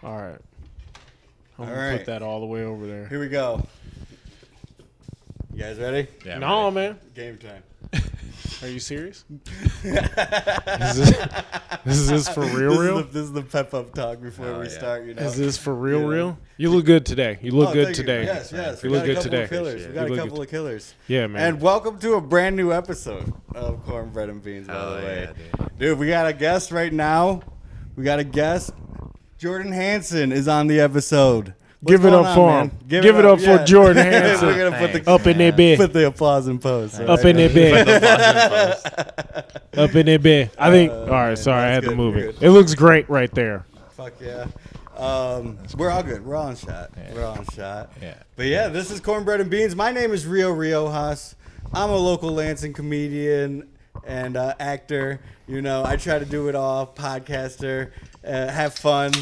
All right. I'm All gonna right. put that all the way over there. Here we go. You guys ready? Yeah, No, man. Game time. Are you serious? Is this for real? This is the pep up talk before we start. You know. Is this for real? You look good today. You look good thank today. You. Yes. You We look got a good couple today. of killers. We got a couple of killers. Yeah, man. And welcome to a brand new episode of Cornbread and Beans, by the way. Yeah, Dude, we got a guest right now. Jordan Hanson is on the episode. Give it up for him. Give it up for Jordan Hanson. We're gonna put the up in their bed. Put the applause in post. Up in their bed. Up in their bed. I think. All right. Sorry, I had to good, move we're it. good. It looks great right there. Fuck yeah. We're all good. We're all on shot. Yeah. We're all on shot. Yeah. But yeah, this is Cornbread and Beans. My name is Rio Riojas. I'm a local Lansing comedian and actor. You know, I try to do it all. Podcaster, have fun.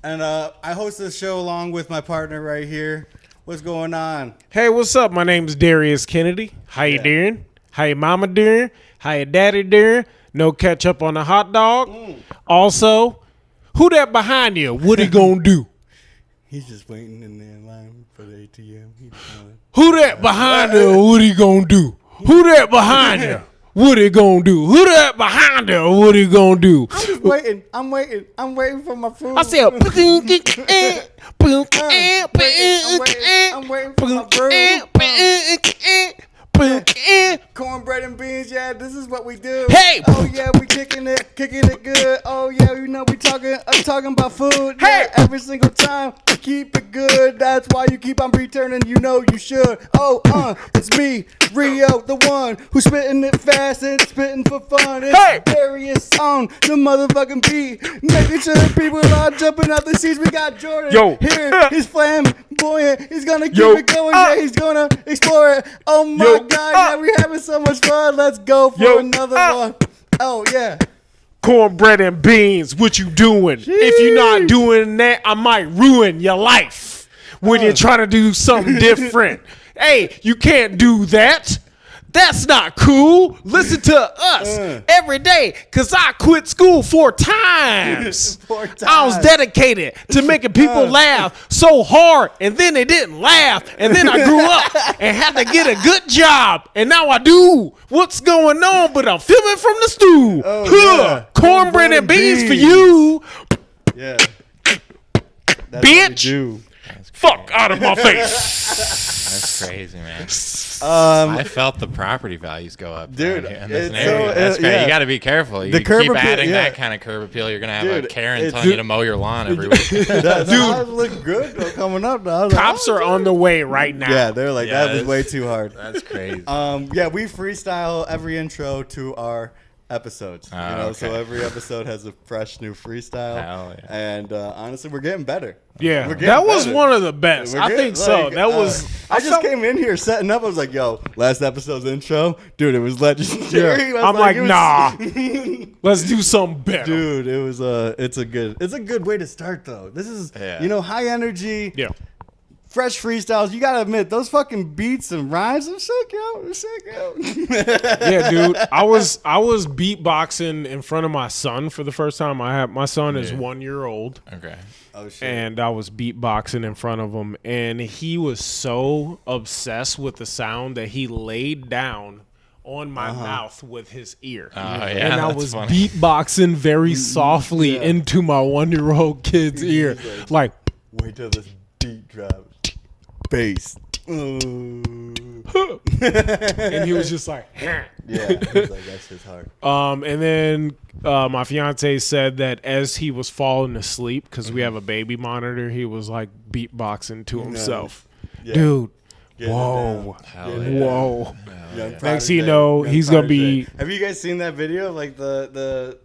And I host this show along with my partner right here. What's going on? Hey, what's up? My name's Darius Kennedy. How you doing? How your mama doing? How your daddy doing? No ketchup on the hot dog. Also, who that behind you? What he gonna do? He's just waiting in the line for the ATM. Who that behind you? What he gonna do? Who that behind you? What he gonna do? Who that behind you? What he gonna do? I'm just waiting. I'm waiting for my food. I said, I'm waiting for my food. Cornbread and beans, yeah, this is what we do. Hey! Oh yeah, we kicking it good. Oh yeah, you know we talking about food. Hey! Yeah, every single time we keep it good. That's why you keep on returning. You know you should. Oh, it's me, Rio, the one who's spitting it fast and spitting for fun. It's Hey! Darius on the motherfucking beat, making sure people are jumping out the seats. We got Jordan Yo. here. He's flamboyant. He's gonna keep Yo. it going. Yeah, he's gonna explore it. Oh my Yo. God, yeah, we having so much fun. Let's go for Yo. another one. Oh yeah. Cornbread and beans, what you doing? If you're not doing that, I might ruin your life when you're trying to do something different. Hey, you can't do that. That's not cool. Listen to us every day, because I quit school 4 times. 4 times. I was dedicated to making people laugh so hard, and then they didn't laugh. And then I grew up and had to get a good job. And now I do. What's going on? But I'm filming from the stool. Oh, yeah. Cornbread and beans for you. Yeah. Bitch. Fuck out of my face. That's crazy, man. Um, I felt the property values go up, Dude, in this it's neighborhood. so- That's great. yeah. You got to be careful. You The curb keep appeal, adding yeah. that kind of curb appeal, you're gonna have a Dude, Karen it's- telling you to mow your lawn every week. Dude, look good though, coming up. Though. Cops are on the way right now. Yeah, they're like, that was Yes. way too hard. That's crazy. Yeah, we freestyle every intro to our episodes. Oh, you know, okay. so every episode has a fresh new freestyle. Hell yeah. And honestly, we're getting better. Yeah, We're getting that was better. one of the best. We're I getting, think so. like, That was. I just came in here setting up. I was like, "Yo, last episode's intro, dude, it was legendary." Yeah. I was I'm like, it was- nah. Let's do something better. dude. It was it's a good way to start though. This is high energy, Yeah. fresh freestyles. You gotta admit those fucking beats and rhymes are sick, yo. They're sick, yo. Yeah, dude. I was beatboxing in front of my son for the first time. My son is 1 year old. Okay. Oh shit. And I was beatboxing in front of him, and he was so obsessed with the sound that he laid down on my mouth with his ear. Oh, yeah, and I that's was funny. beatboxing very softly into my 1-year-old kid's ear. Like, Wait till this beat drops. Bass. and he was just like, Yeah, he's like, that shit's hard. and then my fiance said that as he was falling asleep, because we have a baby monitor, he was like beatboxing to himself. Yeah. Dude, Getting whoa, Hell yeah. whoa. Young Next prodigy, thing you know, young he's gonna prodigy. be. Have you guys seen that video? Like the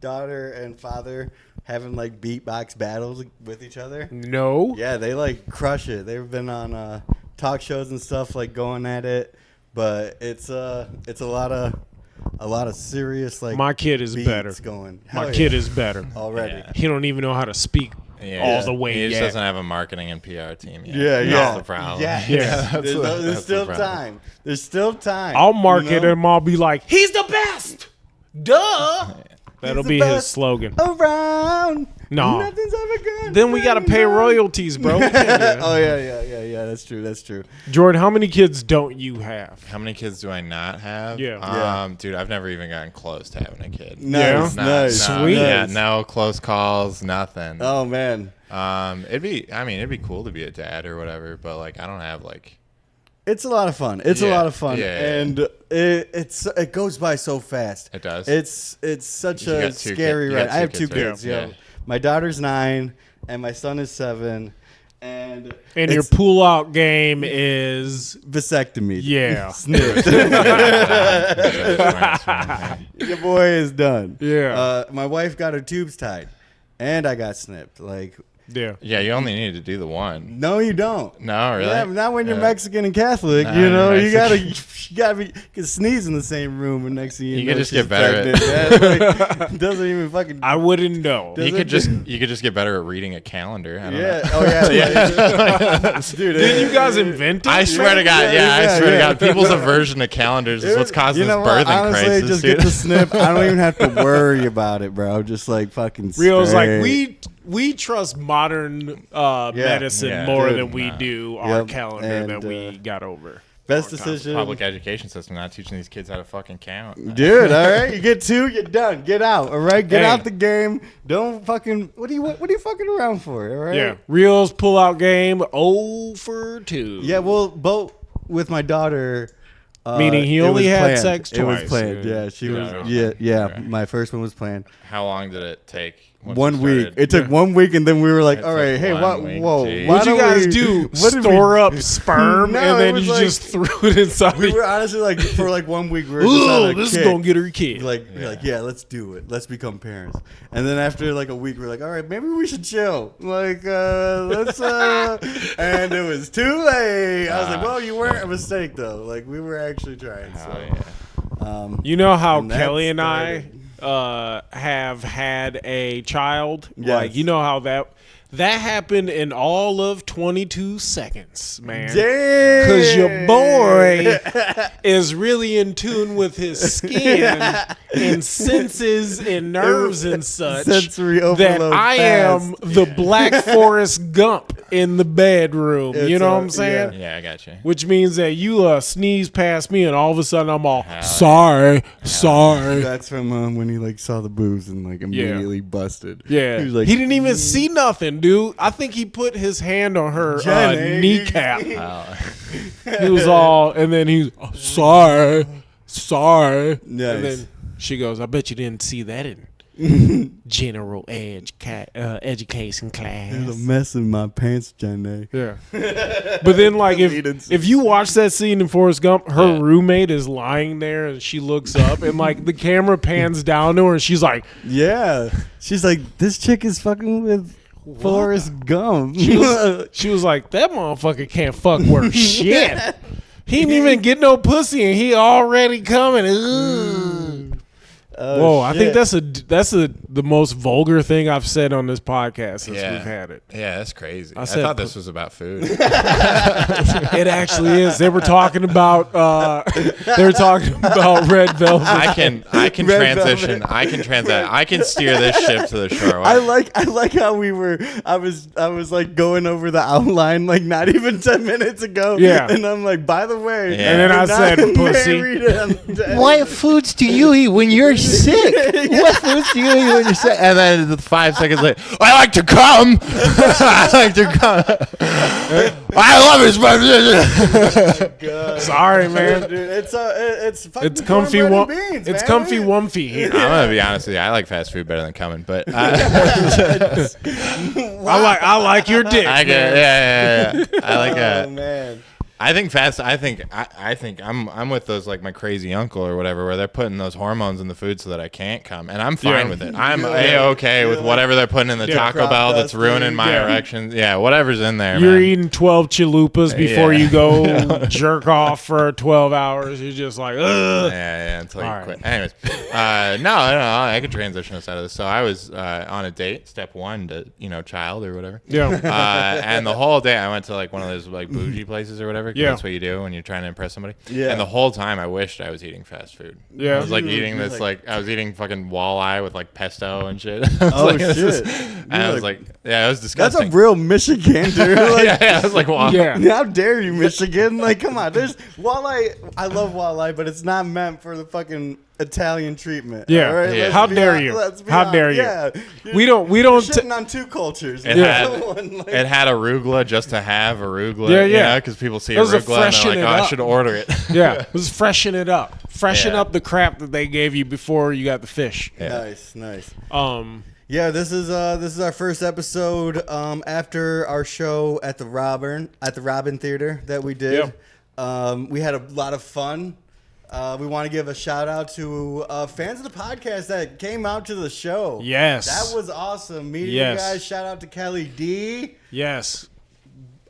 daughter and father having like beatbox battles with each other. No. Yeah, they like crush it. They've been on talk shows and stuff, like going at it. But it's a lot of serious like. My kid is beats better. Going. My Hell kid yeah. is better. Already. Yeah. He don't even know how to speak all the way He just yet. doesn't have a marketing and PR team yet. Yeah, yeah. That's the problem. Yeah, Yeah. There's that's still the problem. time. There's still time. I'll market you know? him. I'll be like, he's the best. Duh. That'll the be his best slogan. Around. No. Nothing's ever good. Then we got to pay royalties, bro. Oh, yeah. That's true. Jordan, how many kids don't you have? How many kids do I not have? Yeah. Dude, I've never even gotten close to having a kid. Nice, Yeah? nice. No, Sweet. Yeah, no close calls, nothing. Oh, man. It'd be cool to be a dad or whatever, but like I don't have like. It's a lot of fun. It's a Yeah, lot of fun, yeah. and it goes by so fast. It does. It's such You a got two scary kid- you ride. got I have two two kids, kids. right? Yeah. Yeah. My daughter's 9 and my son is 7, and And your it's pull-out game is... vasectomy. Yeah. Snipped. Your boy is done. Yeah. My wife got her tubes tied, and I got snipped. Like, Yeah. Yeah, you only needed to do the one. no, you don't. No, really? Yeah, not when you're Yeah. Mexican and Catholic. Nah, You know, you're you gotta Mexican. you can sneeze in the same room, and next thing you know, could just she's get better at- pregnant. Yeah, like, doesn't even fucking. I wouldn't know. Does You it could just get better at reading a calendar. I don't Yeah. know. Oh yeah. Dude. Did you guys invent it? I swear to God, I swear to God, people's aversion to calendars is what's causing You know this what? birthing Honestly, crisis, just dude. get the snip. I don't even have to worry about it, bro. Just like fucking. Rio's like, straight. we trust modern medicine Yeah, more dude, than we do our Yep, calendar and, that we got over. Best long time. decision. Public education system not teaching these kids how to fucking count. Dude, all right, you get 2, you're done. Get out, all right. Get Hey. out the game. Don't fucking. What are you fucking around for? All right. Yeah. Rio's pull-out game 0 for 2. Yeah. Well, both with my daughter. Meaning he it only was had planned. sex It was twice. planned. Yeah, she Yeah. was. Yeah. Okay. My first one was planned. How long did it take? once 1 you week. started? It took 1 week, and then we were like, It all right, took hey, 1 what? week, Whoa, geez. why What'd you don't guys we- do? what did Store we- up sperm No, and it then was you like- just threw it inside. We were honestly like for like 1 week we were just Ooh, on a this is kick. gonna get her kid. Like yeah, let's do it. Let's become parents. And then after like a week, we're like, all right, maybe we should chill. Like let's. And it was too late. I was like, well, you weren't a mistake though. Like we were actually trying. Hell So. yeah. You know how And that Kelly and started. I have had a child? Yes. Like, you know how that happened in all of 22 seconds, man. Damn. Because your boy is really in tune with his skin and senses and nerves and such Sensory that overload I fast. am the Black Forrest Gump in the bedroom. You It's know a- what I'm saying? Yeah, I got you. Which means that you sneeze past me and all of a sudden I'm all, Hell sorry. That's from when he like saw the boobs and like immediately busted. Yeah. He was like, he didn't even see nothing, dude. I think he put his hand on her Jenny. kneecap. Oh. He was all, and then he's sorry. Nice. And then she goes, I bet you didn't see that in general education class. There's a mess in my pants, Jenny. Yeah. But then, like, if you watch that scene in Forrest Gump, her Yeah. roommate is lying there and she looks up and, like, the camera pans down to her and she's like, Yeah. She's like, this chick is fucking with Forrest Gump. she was like, that motherfucker can't fuck worth shit. He didn't even get no pussy and he already coming. Ugh. Whoa, I think that's the most vulgar thing I've said on this podcast since Yeah. we've had it. Yeah, that's crazy. I said thought this was about food. It actually is. They were talking about red velvet. I can Red transition. velvet. I can transit. I can steer this ship to the shore. I like how we were. I was like going over the outline like not even 10 minutes ago. Yeah. and I'm like, by the way, Yeah. And then I we're said, not pussy. married and- What foods do you eat when you're sick? What foods do you eat when you're sick? And then 5 seconds later, I like to come. I like to come. I love his brother. Sorry, man. Dude, it's fucking It's comfy cornbread one. and beans, It's man. comfy wumpy here. I'm gonna be honest with you. I like fast food better than coming, but I like your dick. I get. Yeah. I like Oh man. I think I'm with those like my crazy uncle or whatever, where they're putting those hormones in the food so that I can't come, and I'm fine Yeah. with it. I'm okay with whatever they're putting in the Taco crop Bell that's dusting. ruining my Yeah. erections. Yeah, whatever's in there. You're man. eating 12 chalupas before Yeah. you go jerk off for 12 hours. You're just like, ugh. Yeah, until you All right. quit. Anyways, no, I could transition us out of this. So I was on a date, step 1 to child or whatever. Yeah. And the whole day I went to like one of those like bougie places or whatever. whatever. 'Cause Yeah. That's what you do when you're trying to impress somebody. Yeah. And the whole time I wished I was eating fast food. Yeah. I was like You're eating like- this I was eating fucking walleye with like pesto and shit. Oh, like, this shit. and I was like, yeah, it was That's disgusting. a real Michigander. Like, yeah, I was like, wow. Yeah. how dare you, Michigan? Like, come on. There's walleye. I love walleye, but it's not meant for the fucking Italian treatment. Yeah. all right? Yeah. Let's How be dare hon- you? let's be How honest. dare you? Yeah. We don't You're t- shitting on two cultures. It man. had One, like- it had arugula just to have arugula. Yeah, yeah. Because people see Those are arugula and they're freshen like, it oh, I up. should order it. Yeah, let's freshen it up. Freshen Yeah. up the crap that they gave you before you got the fish. Yeah. Nice. Um, Yeah, this is our first episode after our show at the Robin Theater that we did. We had a lot of fun. We want to give a shout out to fans of the podcast that came out to the show. Yes. That was awesome. Meeting Yes. you guys. Shout out to Kelly D. yes.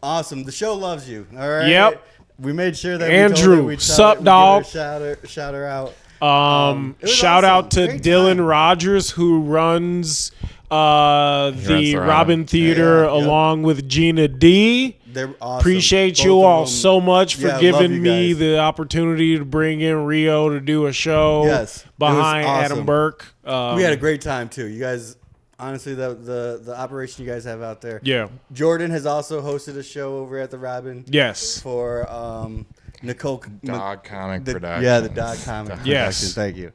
Awesome. The show loves you. All right. Yep. We made sure that Andrew, we told her we'd sup, we'd dog? give her shout her out. It was Shout awesome. out to Great Dylan time. Rogers, who runs the runs the Robin Robin. Theater Yeah, yep. along with Gina D. They're awesome. Appreciate Both you of all them. so much for Yeah, love giving you me guys. the opportunity to bring in Rio to do a show Yes, it was behind awesome. Adam Burke. We had a great time too. You guys, honestly, the operation you guys have out there. Yeah. Jordan has also hosted a show over at the Robin. Yes. For Nicole. Dog comic the, production. Yeah, the dog comic. Yes. production. Thank you.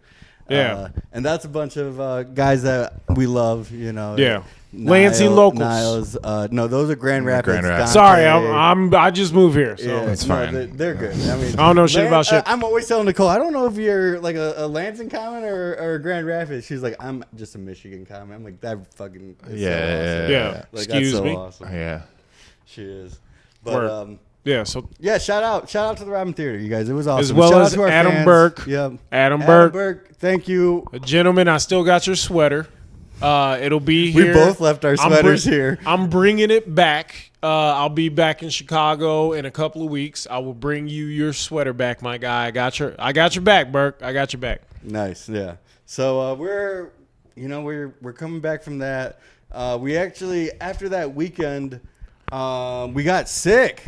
Yeah. And that's a bunch of guys that we love. You know. Yeah. Lansing locals. Niles. No, those are Grand Rapids. Grand Rapids. Sorry, Dante. I just moved here, so Yeah, It's no, fine. They're good. I mean, I don't know shit about shit. I'm always telling Nicole, I don't know if you're like a Lansing comment or a Grand Rapids. She's like, I'm just a Michigan comment. I'm like, that fucking is so awesome. Yeah. Like, Excuse that's so me. awesome. Yeah. She is. But Word. Yeah, so yeah, shout out to the Robin Theater, you guys. It was awesome. As well Shout out as to our Adam fans. Burke. Yep. Adam Burke. Thank you. Gentlemen, I still got your sweater. It'll be We here. both left our sweaters here. I'm bringing it back. I'll be back in Chicago in a couple of weeks. I will bring you your sweater back, my guy. I got your back, Burke. I got your back. Nice, yeah. So we're coming back from that. We actually after that weekend, we got sick.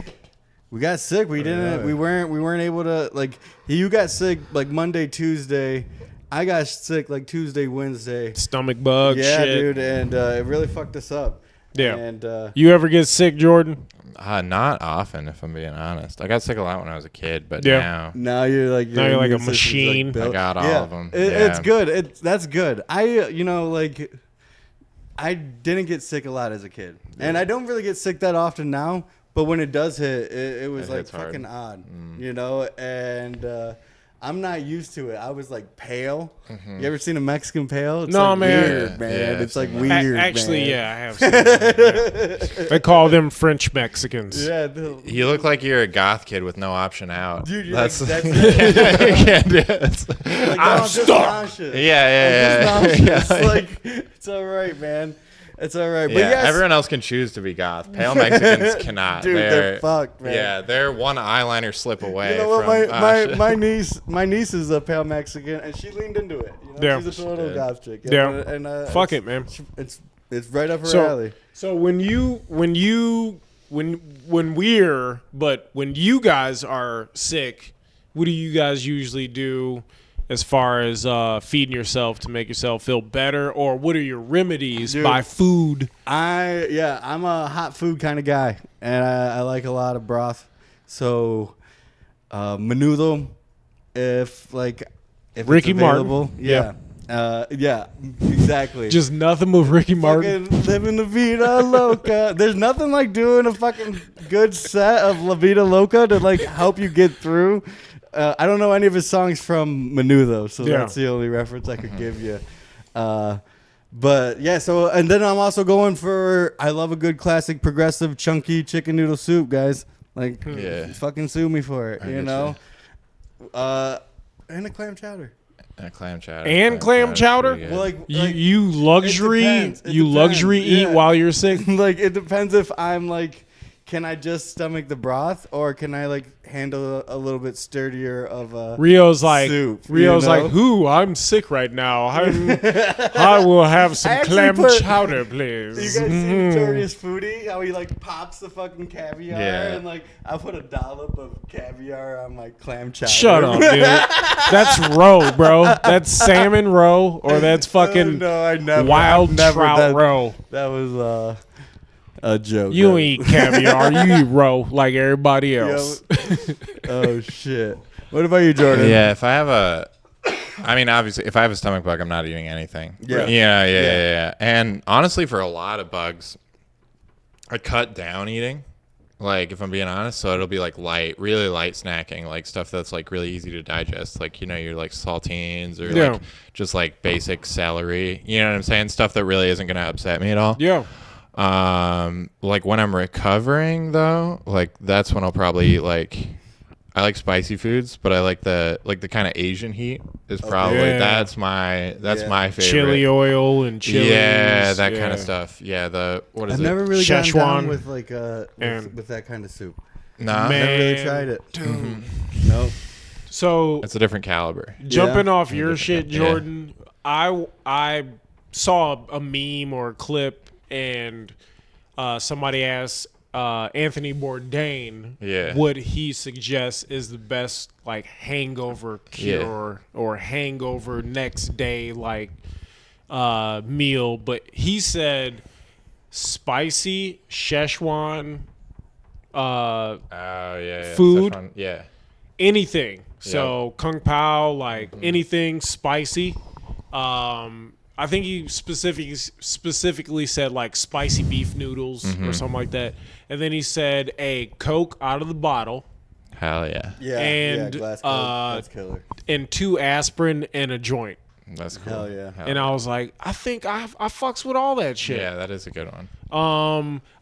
We weren't able to like. You got sick like Monday, Tuesday. I got sick like Tuesday, Wednesday. Stomach bug, Yeah, shit. dude, and it really fucked us up. Yeah. And You ever get sick, Jordan? Not often, if I'm being honest. I got sick a lot when I was a kid, but Yeah. now now you're like Now you're like a immune system's, machine. built. I got all Yeah, of them. It's Yeah. good. That's good. I didn't get sick a lot as a kid, and I don't really get sick that often now. But when it does hit, it was It like hits hard. fucking odd, you know. And I'm not used to it. I was like pale. You ever seen a Mexican pale? It's No, like man. Weird, Yeah, man. yeah, I've it's like seen that. weird. Actually, man. yeah, I have seen that. Yeah. They call them French Mexicans. Yeah, You look like you're a goth kid with no option out. dude, you're that's like, that's it. you can't do it. Like, I'm just stuck. nauseous. Yeah. I'm just nauseous. Like, it's all right, man. It's all right. But Yeah, yes, everyone else can choose to be goth. Pale Mexicans cannot. Dude, they're fucked, man. Yeah, they're one eyeliner slip away. You know what? From, My niece is a pale Mexican, and she leaned into it. You know? Yeah. She's a total did. goth chick. Yeah. And, Fuck it's- it, man. It's right up her So, alley. so when you guys are sick, what do you guys usually do as far as feeding yourself to make yourself feel better, or what are your remedies Dude. by food? I'm a hot food kind of guy, and I like a lot of broth. So, menudo, if Ricky it's Martin. available. Yeah. Yeah, exactly. Just nothing with Ricky Martin. Fucking living La Vida Loca. There's nothing like doing a fucking good set of La Vida Loca to like help you get through. I don't know any of his songs from Menudo, so Yeah. that's the only reference I could give you. But yeah, so and then I'm also going for I love a good classic progressive chunky chicken noodle soup, guys. Like, Yeah. fucking sue me for it, I you get know. And a clam chowder. Clam chowder. And clam chowder? pretty good. Well, like You luxury It depends. eat Yeah. while you're sick. like it depends if I'm like, can I just stomach the broth, or can I like handle a little bit sturdier of a Rio's like, soup? "Who? I'm sick right now. I will have some actually clam put- chowder, You please." guys see Darius Foodie? How he like pops the fucking caviar Yeah. and like I put a dollop of caviar on my clam chowder. Shut up, dude. That's roe, bro. That's salmon roe, or that's fucking no, I never. wild I've never trout done- roe. That was a joke. You don't eat caviar. You eat roe like everybody else. Oh shit. What about you, Jordan? Yeah, if I have obviously, if I have a stomach bug, I'm not eating anything. Yeah. Yeah. And honestly, for a lot of bugs, I cut down eating. Like, if I'm being honest, so it'll be like really light snacking, like stuff that's like really easy to digest, like, you know, your like saltines or like just like basic celery. You know what I'm saying? Stuff that really isn't gonna upset me at all. Yeah. Like when I'm recovering though, like that's when I'll probably eat like, I like spicy foods, but I like the kind of Asian heat is probably Yeah. that's my favorite. Chili oil and chili. Yeah, that kind of stuff. Yeah, what is I've it? never really gotten Szechuan down with like and- with that kind of soup. Nah, Man. Never really tried it. Dude. Nope. So it's a different caliber. jumping off your Different shit, yeah. Jordan, I saw a meme or a clip, and somebody asked Anthony Bourdain what he suggests is the best like hangover cure or hangover next day like meal, but he said spicy Szechuan Oh yeah. Food? Szechuan, yeah. anything. So kung pao, like anything spicy. I think he specifically said like spicy beef noodles or something like that. And then he said a Coke out of the bottle Hell yeah. Yeah. And, glass Coke, that's killer. and 2 aspirin and a joint. That's cool. Hell yeah. And I was like, I think I fucks with all that shit. Yeah, that is a good one.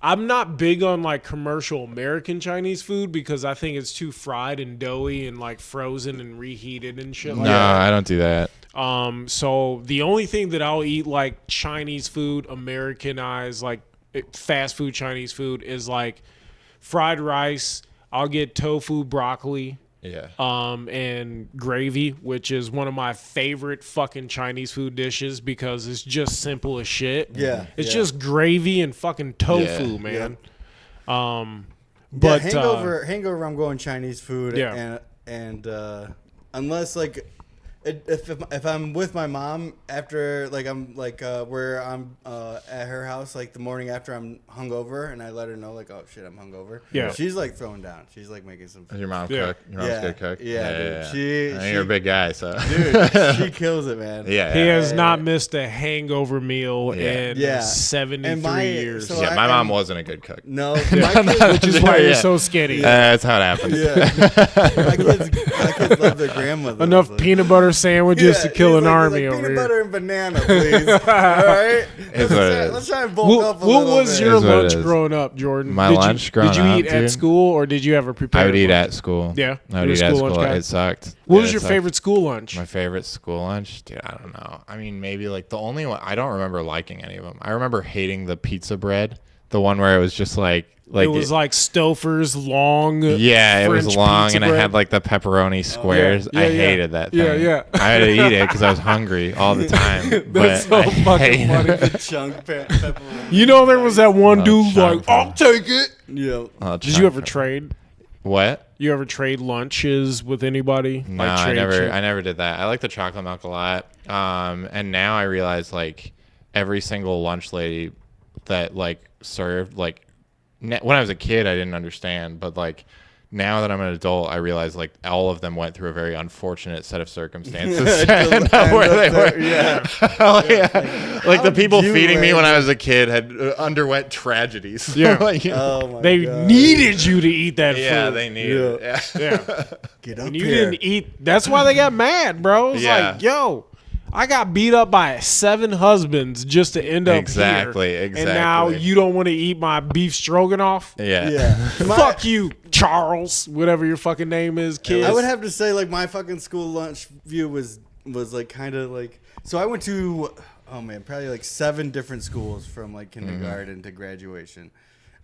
I'm not big on like commercial American Chinese food because I think it's too fried and doughy and like frozen and reheated and shit like No, that. I don't do that. So the only thing that I'll eat like Chinese food, Americanized, like fast food Chinese food is like fried rice. I'll get tofu, broccoli, Yeah. and gravy, which is one of my favorite fucking Chinese food dishes because it's just simple as shit. Yeah, It's yeah. just gravy and fucking tofu, Yeah. man. But But hangover, I'm going Chinese food. Yeah. And unless like if I'm with my mom after like I'm like where I'm at her house like the morning after I'm hungover and I let her know like, oh shit, I'm hungover. Yeah. She's like throwing down. She's like making some. Does your mom Yeah. cook? Your mom's Yeah. good cook? Yeah, dude. She- I mean, you're a big guy, so. Dude, she kills it, man. Yeah. he has yeah. not missed a hangover meal Yeah. in Yeah. 73 And my- years. so Yeah, my mom wasn't a good cook. No, my kids, which is why you're Yeah. so skinny. That's how it happens. yeah. my kids love their grandmother. Enough Like, peanut butter sandwiches to kill he's an like- he's army like, over peanut here. butter and banana, please. All right, It's what it is. let's try and bulk What, up a what little was bit. your It's what it lunch is. growing up, Jordan? My Did lunch you, growing Did you eat up, at dude? school or did you ever prepare? I would eat lunch? at school. Yeah? I would You eat were a at school lunch school. guy? It sucked. What Yeah, was it your sucked. favorite school lunch? My favorite school lunch? Dude, I don't know. I mean, maybe like the only one, I don't remember liking any of them. I remember hating the pizza bread. The one where it was just like it was like Stouffer's long. yeah, it was French long pizza and it bread. had like the pepperoni squares. Yeah, I yeah. hated that thing. Yeah, yeah. I had to eat it because I was hungry all the time. That's but so I fucking hated funny. it. Chunk pepperoni. You know, there was that one Oh, dude like, chunk. I'll take it. Yeah. Oh, Did you ever trade? What? You ever trade lunches with anybody? No, Like I trade never. shit? I never did that. I like the chocolate milk a lot. And now I realize like every single lunch lady that like served like when I was a kid I didn't understand, but like now that I'm an adult I realize like all of them went through a very unfortunate set of circumstances to end up where they were. Yeah. Like the How'd people you feeding me land when I was a kid had underwent tragedies. Yeah. Like, you know. Oh my They god. needed you to eat that Yeah, food. they needed. Yeah. Yeah. Yeah. Get up And you here. didn't eat. That's why they got mad, bro. It's Yeah. like, yo, I got beat up by 7 husbands just to end up Exactly, here. And now exactly. you don't want to eat my beef stroganoff? Yeah. Yeah. Fuck you, Charles, whatever your fucking name is, kid. I would have to say like my fucking school lunch view was like kind of like, so I went to, oh man, probably like 7 different schools from like kindergarten to graduation.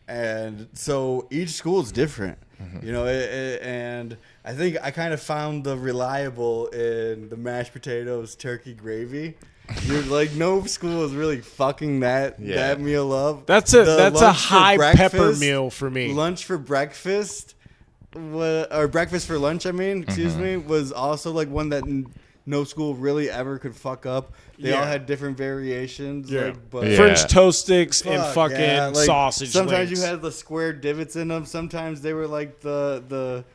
And so each school is different, you know, and I think I kind of found the reliable in the mashed potatoes, turkey gravy. You're like, no school is really fucking that meal up. That's The a lunch for high pepper breakfast- meal for me. Lunch for breakfast, or breakfast for lunch, I mean, excuse me, was also like one that no school really ever could fuck up. They all had different variations. Yeah. Like, but French toast sticks and Fuck, fucking yeah, like, sausage Sometimes links. you had the square divots in them. Sometimes they were like the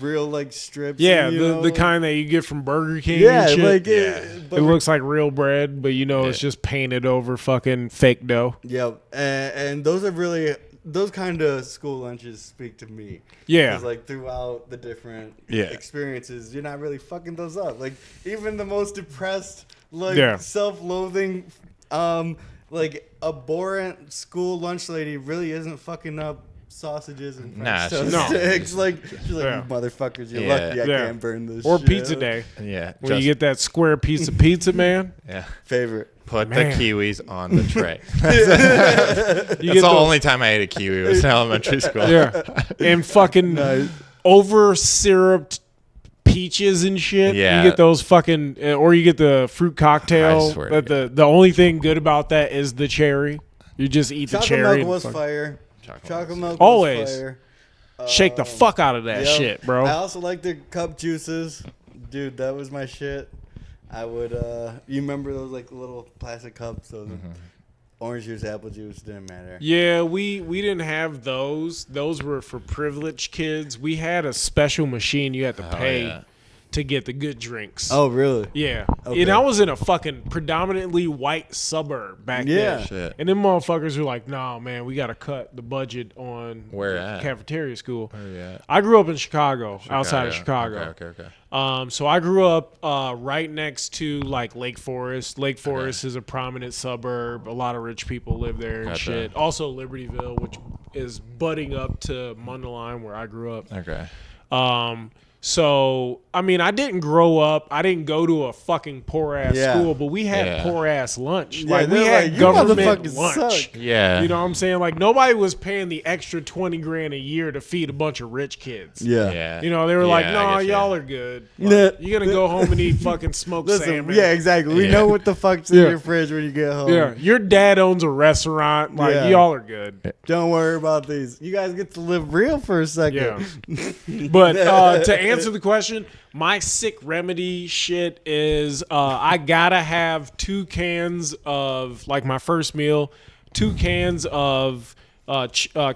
real like strips. Yeah, you the know? kind that you get from Burger King. Yeah, and shit. like it looks like real bread, but you know it's just painted over fucking fake dough. Yep, and those are really those kind of school lunches speak to me. Yeah. 'Cause, like throughout the different Yeah. experiences, you're not really fucking those up. Like even the most depressed, like Yeah. self-loathing, like abhorrent school lunch lady really isn't fucking up sausages and Nah, French toast No. sticks. Like she's like, Yeah. you motherfuckers, you're Yeah. lucky I Yeah. can't burn this. Or shit. pizza day. Yeah. When you get that square piece of pizza, man. yeah. Favorite. Put Man. the kiwis on the tray. You That's get the only time I ate a kiwi was in elementary school. Yeah. And fucking over syruped peaches and shit. Yeah. You get those fucking, or you get the fruit cocktail. I swear But to the only thing good about that is the cherry. You just eat the Chocolate cherry. milk and was fuck- fire. Chocolate Chocolate milk Always. was fire. Shake the fuck out of that Yep. shit, bro. I also like the cup juices. Dude, that was my shit. I would you remember those like little plastic cups, those orange juice, apple juice, didn't matter. Yeah, we didn't have those. Those were for privileged kids. We had a special machine you had to pay yeah. to get the good drinks. Oh, really? Yeah. Okay. And I was in a fucking predominantly white suburb back Yeah. then. Shit. And them motherfuckers were like, nah, man, we got to cut the budget on Where the at? cafeteria school. Where you at? I grew up in Chicago, outside of Chicago. Okay. So I grew up right next to like Lake Forest. Lake Forest is a prominent suburb. A lot of rich people live there and Gotcha. shit. Also Libertyville, which is butting up to Mundelein, where I grew up. Okay. So, I mean, I didn't grow up. I didn't go to a fucking poor ass Yeah. school, but we had Yeah. poor ass lunch. Yeah, Like we they're had like, "You government motherfuckers lunch. suck." Yeah. You know what I'm saying? Like nobody was paying the extra 20 grand a year to feed a bunch of rich kids. Yeah. Yeah. You know, they were like, Yeah, "No, I get you. y'all are good. Nah. Like, you're gonna go home and eat fucking smoked Listen, salmon." yeah, exactly. We Yeah. know what the fuck's in Yeah. your fridge when you get home. Yeah, your dad owns a restaurant. Like Yeah. y'all are good. Don't worry about these. You guys get to live real for a second. Yeah. But to answer the question, my sick remedy shit is I gotta have 2 cans of, like, my first meal, 2 cans of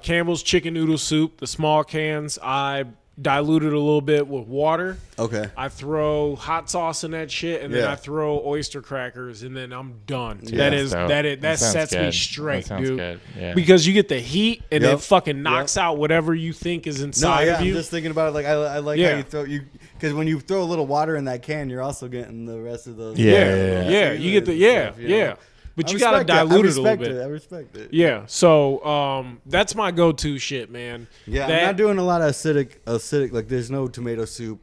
Campbell's chicken noodle soup. The small cans, I dilute it a little bit with water. Okay. I throw hot sauce in that shit, and then Yeah. I throw oyster crackers, and then I'm done. Yeah. That Sounds sets me good. straight, That sounds dude. good. Yeah. Because you get the heat, and Yep. it fucking knocks out whatever you think is No, inside yeah, of I'm you. just thinking about it. Like I like Yeah. how you throw because when you throw a little water in that can, you're also getting the rest of those. Yeah, you get the but you gotta dilute it a little bit. I respect it. Yeah, so that's my go-to shit, man. Yeah, That- I'm not doing a lot of acidic. Like, there's no tomato soup.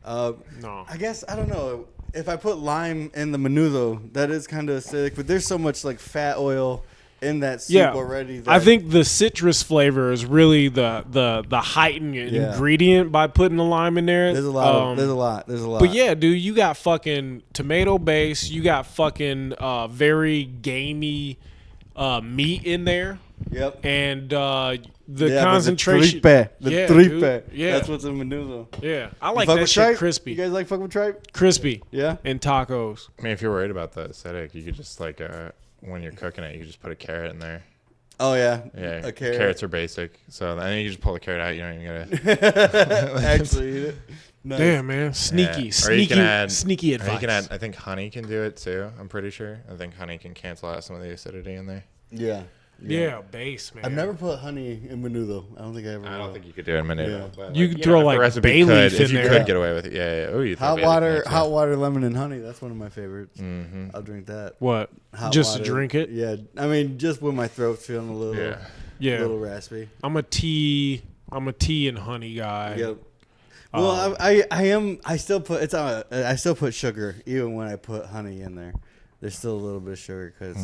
No. I guess I don't know if I put lime in the menudo, that is kind of acidic. But there's so much like fat oil in that soup Yeah, already. That I think the citrus flavor is really the heightened ingredient by putting the lime in there. there's a lot. There's a lot. But yeah, dude, you got fucking tomato base. You got fucking very gamey meat in there, Yep. and the Yeah, concentration. The Yeah, tripe. dude. Yeah. That's what's in menudo. Yeah, I You like fuck that with shit tripe? crispy, You guys like fuck with tripe? crispy, Yeah. and tacos. I mean, if you're worried about the acidic, you could just like when you're cooking it, you could just put a carrot in there. Oh yeah. Yeah, A carrot. Carrots are basic, so then you just pull the carrot out. You don't even gotta. Actually eat it. Nice. Damn, man, sneaky, Yeah. Or sneaky, you can add, sneaky or advice. you can add. I think honey can do it too. I'm pretty sure. I think honey can cancel out some of the acidity in there. Yeah. yeah, base, man. I've never put honey in menudo. I don't think I ever. I don't will. think you could do it in minute. Yeah. But You like, could throw, if the like, recipe bay leaf if in you there. could get away with it. Yeah. Oh, you throw Hot bay leaf in water, there, too. hot water, lemon, and honey. That's one of my favorites. Mm-hmm. I'll drink that. What? Hot Just water. to drink it? Yeah. I mean, just when my throat's feeling a little, Yeah. Yeah, little raspy. I'm a tea and honey guy. Yep. Well, I still put I still put sugar even when I put honey in there. there's still a little bit of sugar because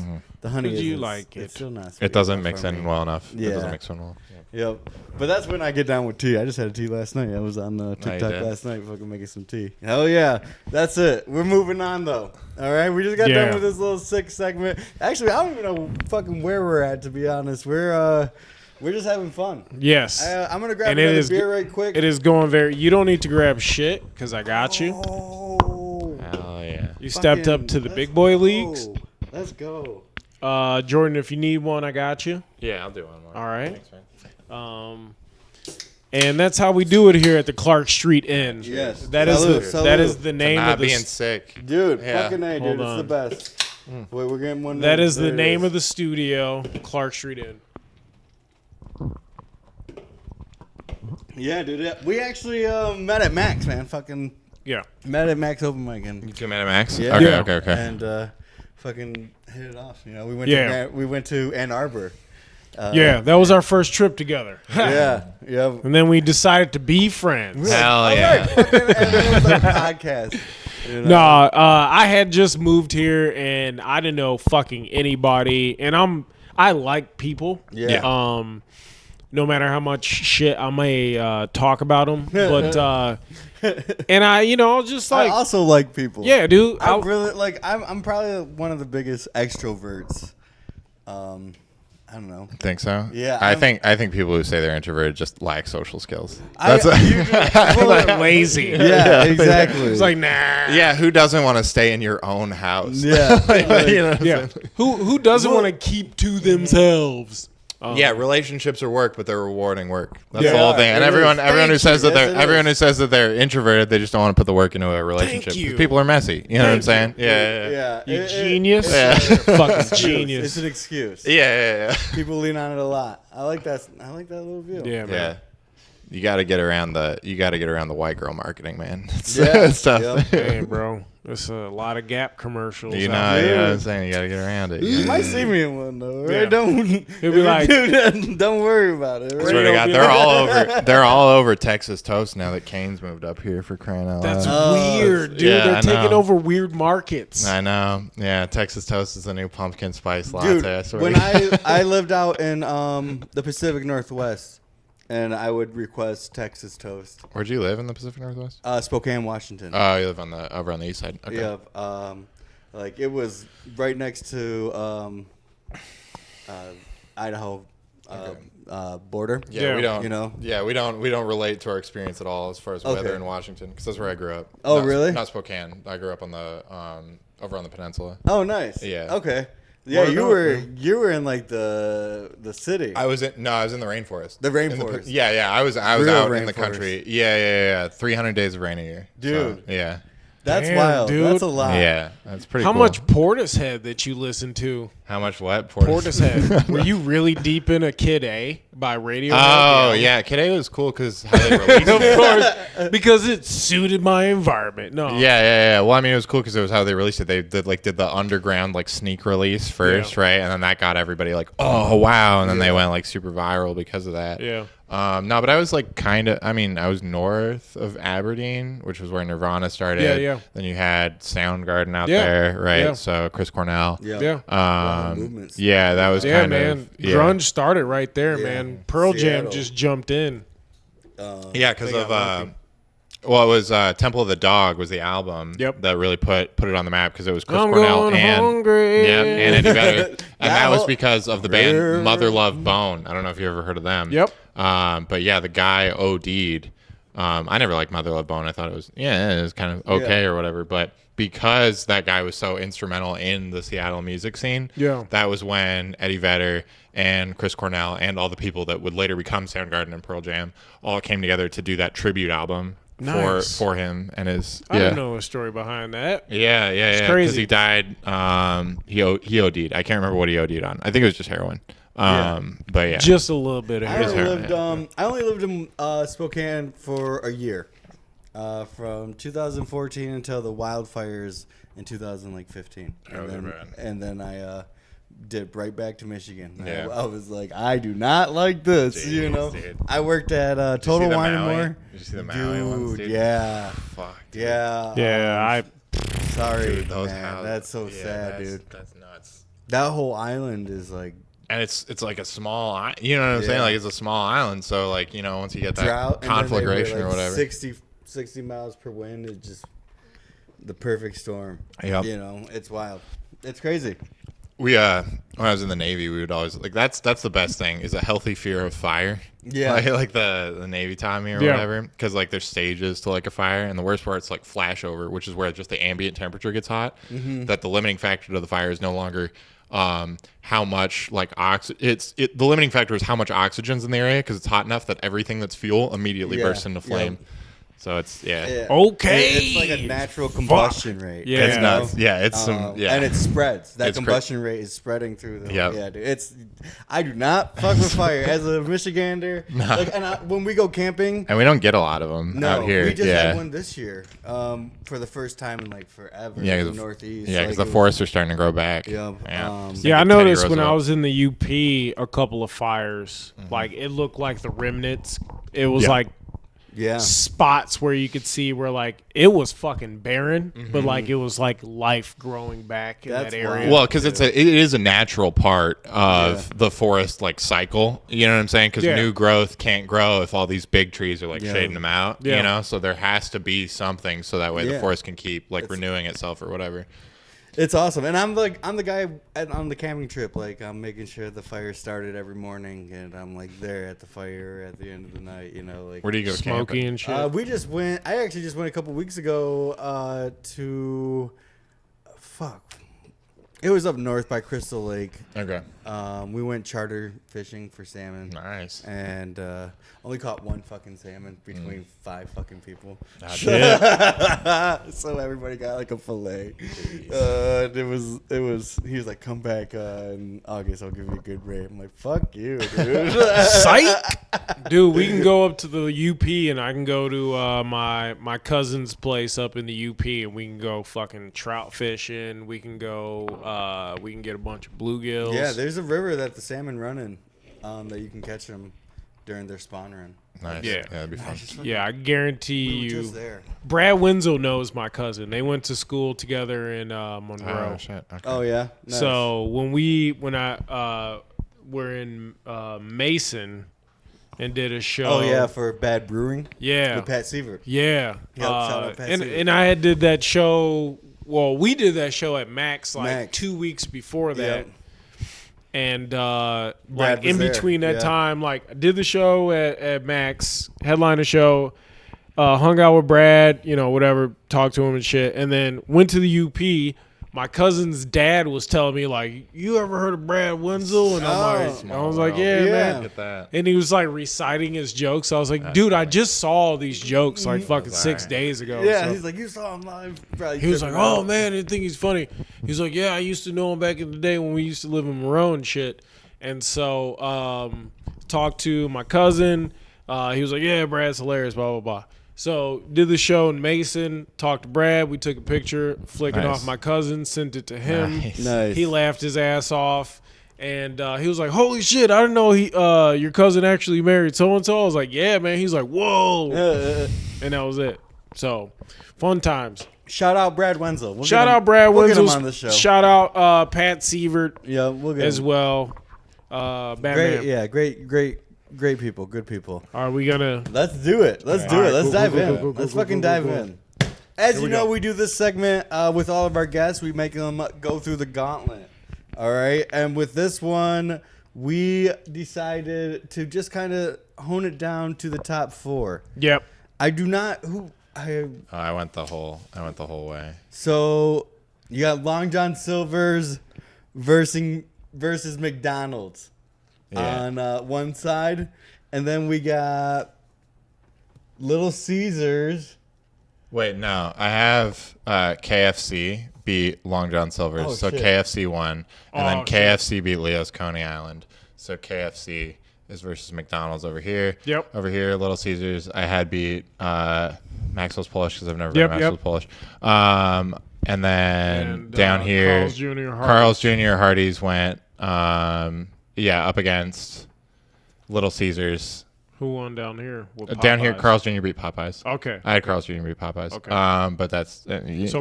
the honey But is you like it's it. still not sweet It doesn't enough mix for in me. well enough. Yeah. It doesn't mix in well. Yep. But that's when I get down with tea. I just had a tea last night. I was on TikTok did? last night fucking making some tea. Hell yeah. That's it. We're moving on though. All right. We just got Yeah. done with this little sick segment. Actually, I don't even know fucking where we're at, to be honest. We're just having fun. Yes. I'm going to grab And it another is beer right quick. It is going very. You don't need to grab shit because I got you. Oh. Hell yeah. You stepped up to the let's big boy go. leagues. Let's go. Jordan, if you need one, I got you. Yeah, I'll do one more. All right. Thanks, man. And that's how we do it here at the Clark Street Inn. Yes. That is Salute, that is salute. the name Not of the being sick. Dude, Yeah. fucking A, dude. Hold It's on. the best. Wait, we're getting one. that more. is the There it name is. of the studio, Clark Street Inn. Yeah, dude. Yeah. We actually met at Max, man. Fucking Yeah. met at Max open mic and You came at Max? Yeah. Okay, Yeah. okay. and fucking hit it off. You know, we went Yeah. we went to Ann Arbor. Yeah, that was our first trip together. Yeah, yeah. And then we decided to be friends. Hell yeah. And then it was our podcast. You know? No, I had just moved here and I didn't know fucking anybody. And I like people. Yeah. No matter how much shit I may talk about them, but and I was just I like, also like people. yeah, dude. I really like. I'm probably one of the biggest extroverts. I don't know. Think so? Yeah, I think people who say they're introverted just lack social skills. lazy. Yeah, exactly. It's like nah. Yeah, who doesn't want to stay in your own house? Yeah. You know what I'm Yeah. saying? Who doesn't want to keep to themselves? Yeah, relationships are work, but they're rewarding work. That's Yeah. the whole thing. And It everyone is. who Thank says you. that Yes, it everyone is. who says that they're introverted, they just don't want to put the work into a relationship. you. 'Cause people are messy. You know what I'm saying? you. Yeah. You It- genius. Yeah. Fucking It's genius. an excuse. Yeah. People lean on it a lot. I like that. I like that little view. Yeah, man. Yeah. You got to get around the white girl marketing, man. It's, Yeah. it's tough. Yep. Hey, bro. There's a lot of Gap commercials. You out know, there. what I'm saying? You got to get around it. You might see me in one though. Right? Yeah. Don't. He'll be like- don't worry about it. Right? Swear to God, they're all over Texas toast now that Kane's moved up here for crying out That's loud. weird, dude. yeah, They're I taking know. over weird markets. I know. Yeah, Texas toast is the new pumpkin spice latte. Dude, I swear when to God. I lived out in the Pacific Northwest, and I would request Texas toast. Where'd you live in the Pacific Northwest? Spokane, Washington. Oh, you live over on the east side. Okay. Yeah, like it was right next to Idaho border. Yeah, we Yeah. don't. You know? Yeah, we don't relate to our experience at all as far as weather Okay. in Washington because that's where I grew up. Oh, Not- really? Not Spokane. I grew up on the over on the peninsula. Oh, nice. Yeah. Okay. Yeah, Where you were in like the city. I was in the rainforest. The In rainforest. yeah, I was Real out in the rainforest. country. Yeah. 300 days of rain a year. So, Dude. yeah. That's Damn, wild. dude. That's a lot. Yeah, that's pretty How cool. much Portishead that you listen to? How much what? Portishead. Were you really deep in a Kid A by Radio? Oh, yeah. Kid A was cool because how they released Of it. course, because it suited my environment. No. Yeah. Well, I mean, it was cool because it was how they released it. They did the underground sneak release first, Yeah. right? And then that got everybody oh wow, and then they went super viral because of that. Yeah. No, but I was I was north of Aberdeen, which was where Nirvana started. Yeah. Then you had Soundgarden out Yeah. there, right? Yeah. So Chris Cornell. Yeah. Yeah. Lot of movements. Yeah, that was Yeah, kind man. of yeah. Grunge started right there, Yeah. man. Pearl Jam Seattle. just jumped in. Yeah, because They of got lucky. well, it was Temple of the Dog was the album Yep. that really put it on the map because it was Chris I'm Cornell going and hungry. yeah, and Eddie Vedder, and that was whole- because of the band Mother Love Bone. I don't know if you ever heard of them. Yep. But yeah, the guy OD'd. I never liked Mother Love Bone. I thought it was kind of okay Yeah. or whatever. But because that guy was so instrumental in the Seattle music scene, Yeah. that was when Eddie Vedder and Chris Cornell and all the people that would later become Soundgarden and Pearl Jam all came together to do that tribute album Nice. for him and his. I didn't know a story behind that. Yeah. Because crazy. he died. He OD'd. I can't remember what he OD'd on. I think it was just heroin. But yeah. Just a little bit of I hair. only lived in Spokane for a year, from 2014 until the wildfires in 2015, and then I dipped right back to Michigan. Yeah. I was like, I do not like this. Jeez, dude. I worked at Did you Total see the Wine and Maui? More. Did you see the Maui ones, dude? Yeah, Fuck. Dude. yeah, Yeah, I Sorry, Dude, those man. houses- That's so yeah, sad, dude. That's nuts. That whole island is like And it's like a small, you know what I'm saying? Yeah. Like it's a small island, so like once you get that drought and then they were, conflagration like, or whatever. 60 miles per wind is just the perfect storm. Yep. It's wild. It's crazy. We when I was in the Navy, we would always like that's the best thing is a healthy fear of fire. Yeah. like the Navy taught me or Yeah. whatever, because like there's stages to like a fire, and the worst part's like flashover, which is where just the ambient temperature gets hot. That the limiting factor to the fire is no longer how much like the limiting factor is how much oxygen's in the area, because it's hot enough that everything that's fuel immediately Yeah. bursts into flame. Yep. So it's Okay. It's like a natural combustion rate. Yeah. it's you nuts. Yeah, it's some And it spreads. That It's combustion rate is spreading through the. Yep. Yeah, dude. I do not fuck with fire as a Michigander. When we go camping, and we don't get a lot of them out here. we just yeah. had one this year for the first time in like forever. Yeah, in the 'cause Northeast. Yeah, because Like, the it forests are starting to grow back. Yeah, Yeah, I Teddy noticed when I Roosevelt. was in the UP, a couple of fires. Like it looked like the remnants. It was Yeah. like yeah. spots where you could see where like it was fucking barren, but like it was like life growing back in That's that area. wild. Well, because it is a natural part of the forest like cycle. You know what I'm saying? Because Yeah. new growth can't grow if all these big trees are like Yeah. shading them out. Yeah. You know, so there has to be something so that way the Yeah. forest can keep like renewing itself or whatever. It's awesome, and I'm the guy on the camping trip. Like I'm making sure the fire started every morning, and I'm like there at the fire at the end of the night. Like Where do you go Smoky camping? and shit. we just went. I actually just went a couple weeks ago to fuck. It was up north by Crystal Lake. Okay, We went charter fishing for salmon. nice. And only caught one fucking salmon between 5 fucking people. Shit. So everybody got like a fillet. It was. He was like, "Come back in August. I'll give you a good rate." I'm like, "Fuck you, dude." Psych, dude. We can go up to the UP, and I can go to my cousin's place up in the UP, and we can go fucking trout fishing. We can go. We can get a bunch of bluegills. Yeah, there's a river that the salmon run in, that you can catch them during their spawn run. Nice. Yeah. That'd be fun. Yeah, I guarantee We were you. just there. Brad Wenzel knows my cousin. They went to school together in Monroe. Oh shit. Okay. Oh yeah. Nice. So when I we're in Mason and did a show. Oh yeah, for Bad Brewing. yeah, With Pat Sievert. yeah. Yep, shout out Pat and Seaver. I had did that show. Well, we did that show at Max like Max. 2 weeks before that. Yep. And Brad like in was there, between that yeah. time, like I did the show at Max, headline a show, hung out with Brad, whatever, talked to him and shit, and then went to the UP. My cousin's dad was telling me like, "You ever heard of Brad Wenzel?" And I was like, "Yeah, Yeah. man." Get that. And he was like reciting his jokes. I was like, "Dude, I just saw these jokes like fucking 6 days ago." Yeah, So- he's like, "You saw him live." Probably he was like, tripping "Oh out. man, I didn't think he's funny." He's like, "Yeah, I used to know him back in the day when we used to live in Monroe and shit." And so, talked to my cousin. He was like, "Yeah, Brad's hilarious." Blah blah blah. So did the show in Mason. Talked to Brad. We took a picture, flicking Nice. off my cousin, sent it to him. Nice. He laughed his ass off. And he was like, "Holy shit! I didn't know your cousin actually married so and so." I was like, "Yeah, man." He's like, "Whoa!" And that was it. So, fun times. Shout out Brad Wenzel. We'll Shout get him- out Brad we'll get Wenzel. him on the show. Shout out Pat Sievert Yeah, we'll get as him. well. Batman. Great, yeah, great people, good people. Are we gonna? Let's do it. Let's do All it. right, Let's cool, dive cool, in. cool, cool, Let's cool, fucking cool, dive cool. in. As Here you we know, go. we do this segment with all of our guests. We make them go through the gauntlet. All right, and with this one, we decided to just kind of hone it down to the top 4. Yep. I do not who I. Oh, I went the whole way. So you got Long John Silver's versus McDonald's Yeah. on one side, and then we got Little Caesars. Wait, no. I have KFC beat Long John Silver's, Oh, so shit. KFC won, and Oh, then shit. KFC beat Leo's Coney Island. So KFC is versus McDonald's over here. Yep. Over here, Little Caesars. I had beat Maxwell's Polish because I've never been Yep, to Maxwell's yep. Polish. And then And, down here, Carl's Jr. Hardee's. Carl's Jr. Hardee's went, up against Little Caesars. Who won down here? With Down here, Popeyes? Carl's Jr. beat Popeyes. Okay. I had Carl's Jr. beat Popeyes. Okay. But that's So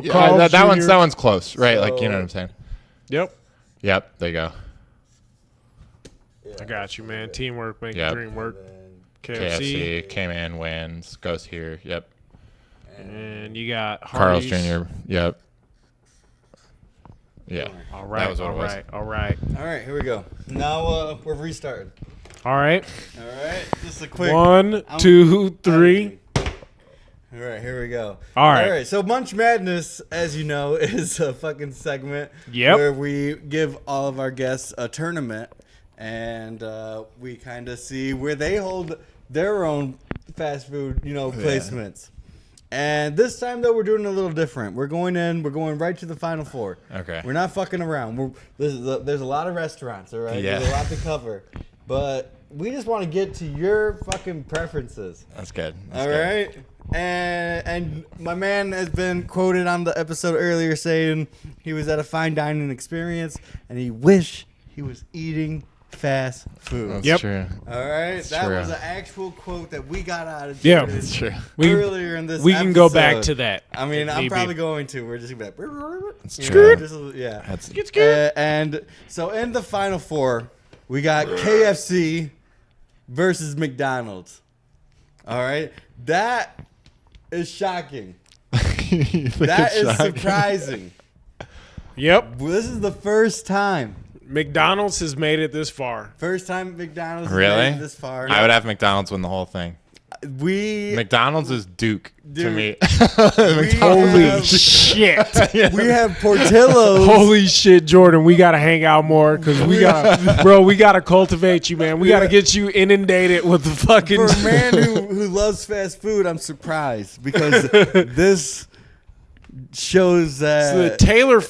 yeah, Carl's that Jr. one's close, right? Like you know what I'm saying. Yep. Yep. There you go. I got you, man. Teamwork makes Yep. the dream work. KFC came in, wins, goes here. Yep. And you got Carl's Hardee's. Jr. Yep. Yeah. All right. That was what all it was. right. All right. All right, here we go. Now we're restarting. All right. All right, just a quick 1, 2, 3. All right, here we go. All right. All right. So Munch Madness, as you know, is a fucking segment Yep. where we give all of our guests a tournament, and we kind of see where they hold their own fast food, placements. And this time, though, we're doing a little different. We're going right to the Final Four. Okay. We're not fucking around. There's a lot of restaurants, all right? Yeah. There's a lot to cover. But we just want to get to your fucking preferences. That's good. That's All good. right. And my man has been quoted on the episode earlier saying he was at a fine dining experience and he wished he was eating fast food. That's Yep. true. All right. That's That true. was an actual quote that we got out of Yeah. Jordan That's true. earlier in this We can go back episode. to that. I mean, if I'm need probably be. going to. We're just going to be like, That's you true. know, just, yeah. That's And so in the Final Four, we got KFC versus McDonald's. All right. That is shocking. That is surprising. Yep. This is the first time. McDonald's has made it this far. First time McDonald's has Really? made it this far. I would have McDonald's win the whole thing. We McDonald's is Duke to Dude. me. we Holy have, shit. we have Portillo's. Holy shit, Jordan. We got to hang out more because we got to cultivate you, man. We got to get you inundated with the fucking. For a man who loves fast food, I'm surprised because this shows that the Taylor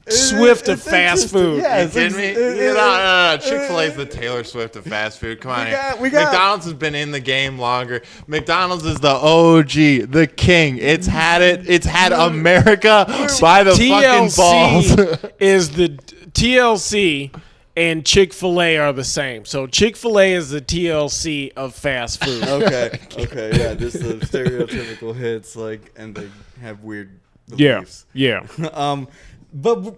Swift of it's fast interesting. food. Yeah, it's Kidding me? Chick-fil-A is the Taylor Swift of fast food. Come on, we got- McDonald's has been in the game longer. McDonald's is the OG, the king. It's had it. It's had America by the fucking balls. TLC is the TLC and Chick-fil-A are the same. So Chick-fil-A is the TLC of fast food. Okay, yeah, just the stereotypical hits, and they have weird Yeah, beliefs. yeah. But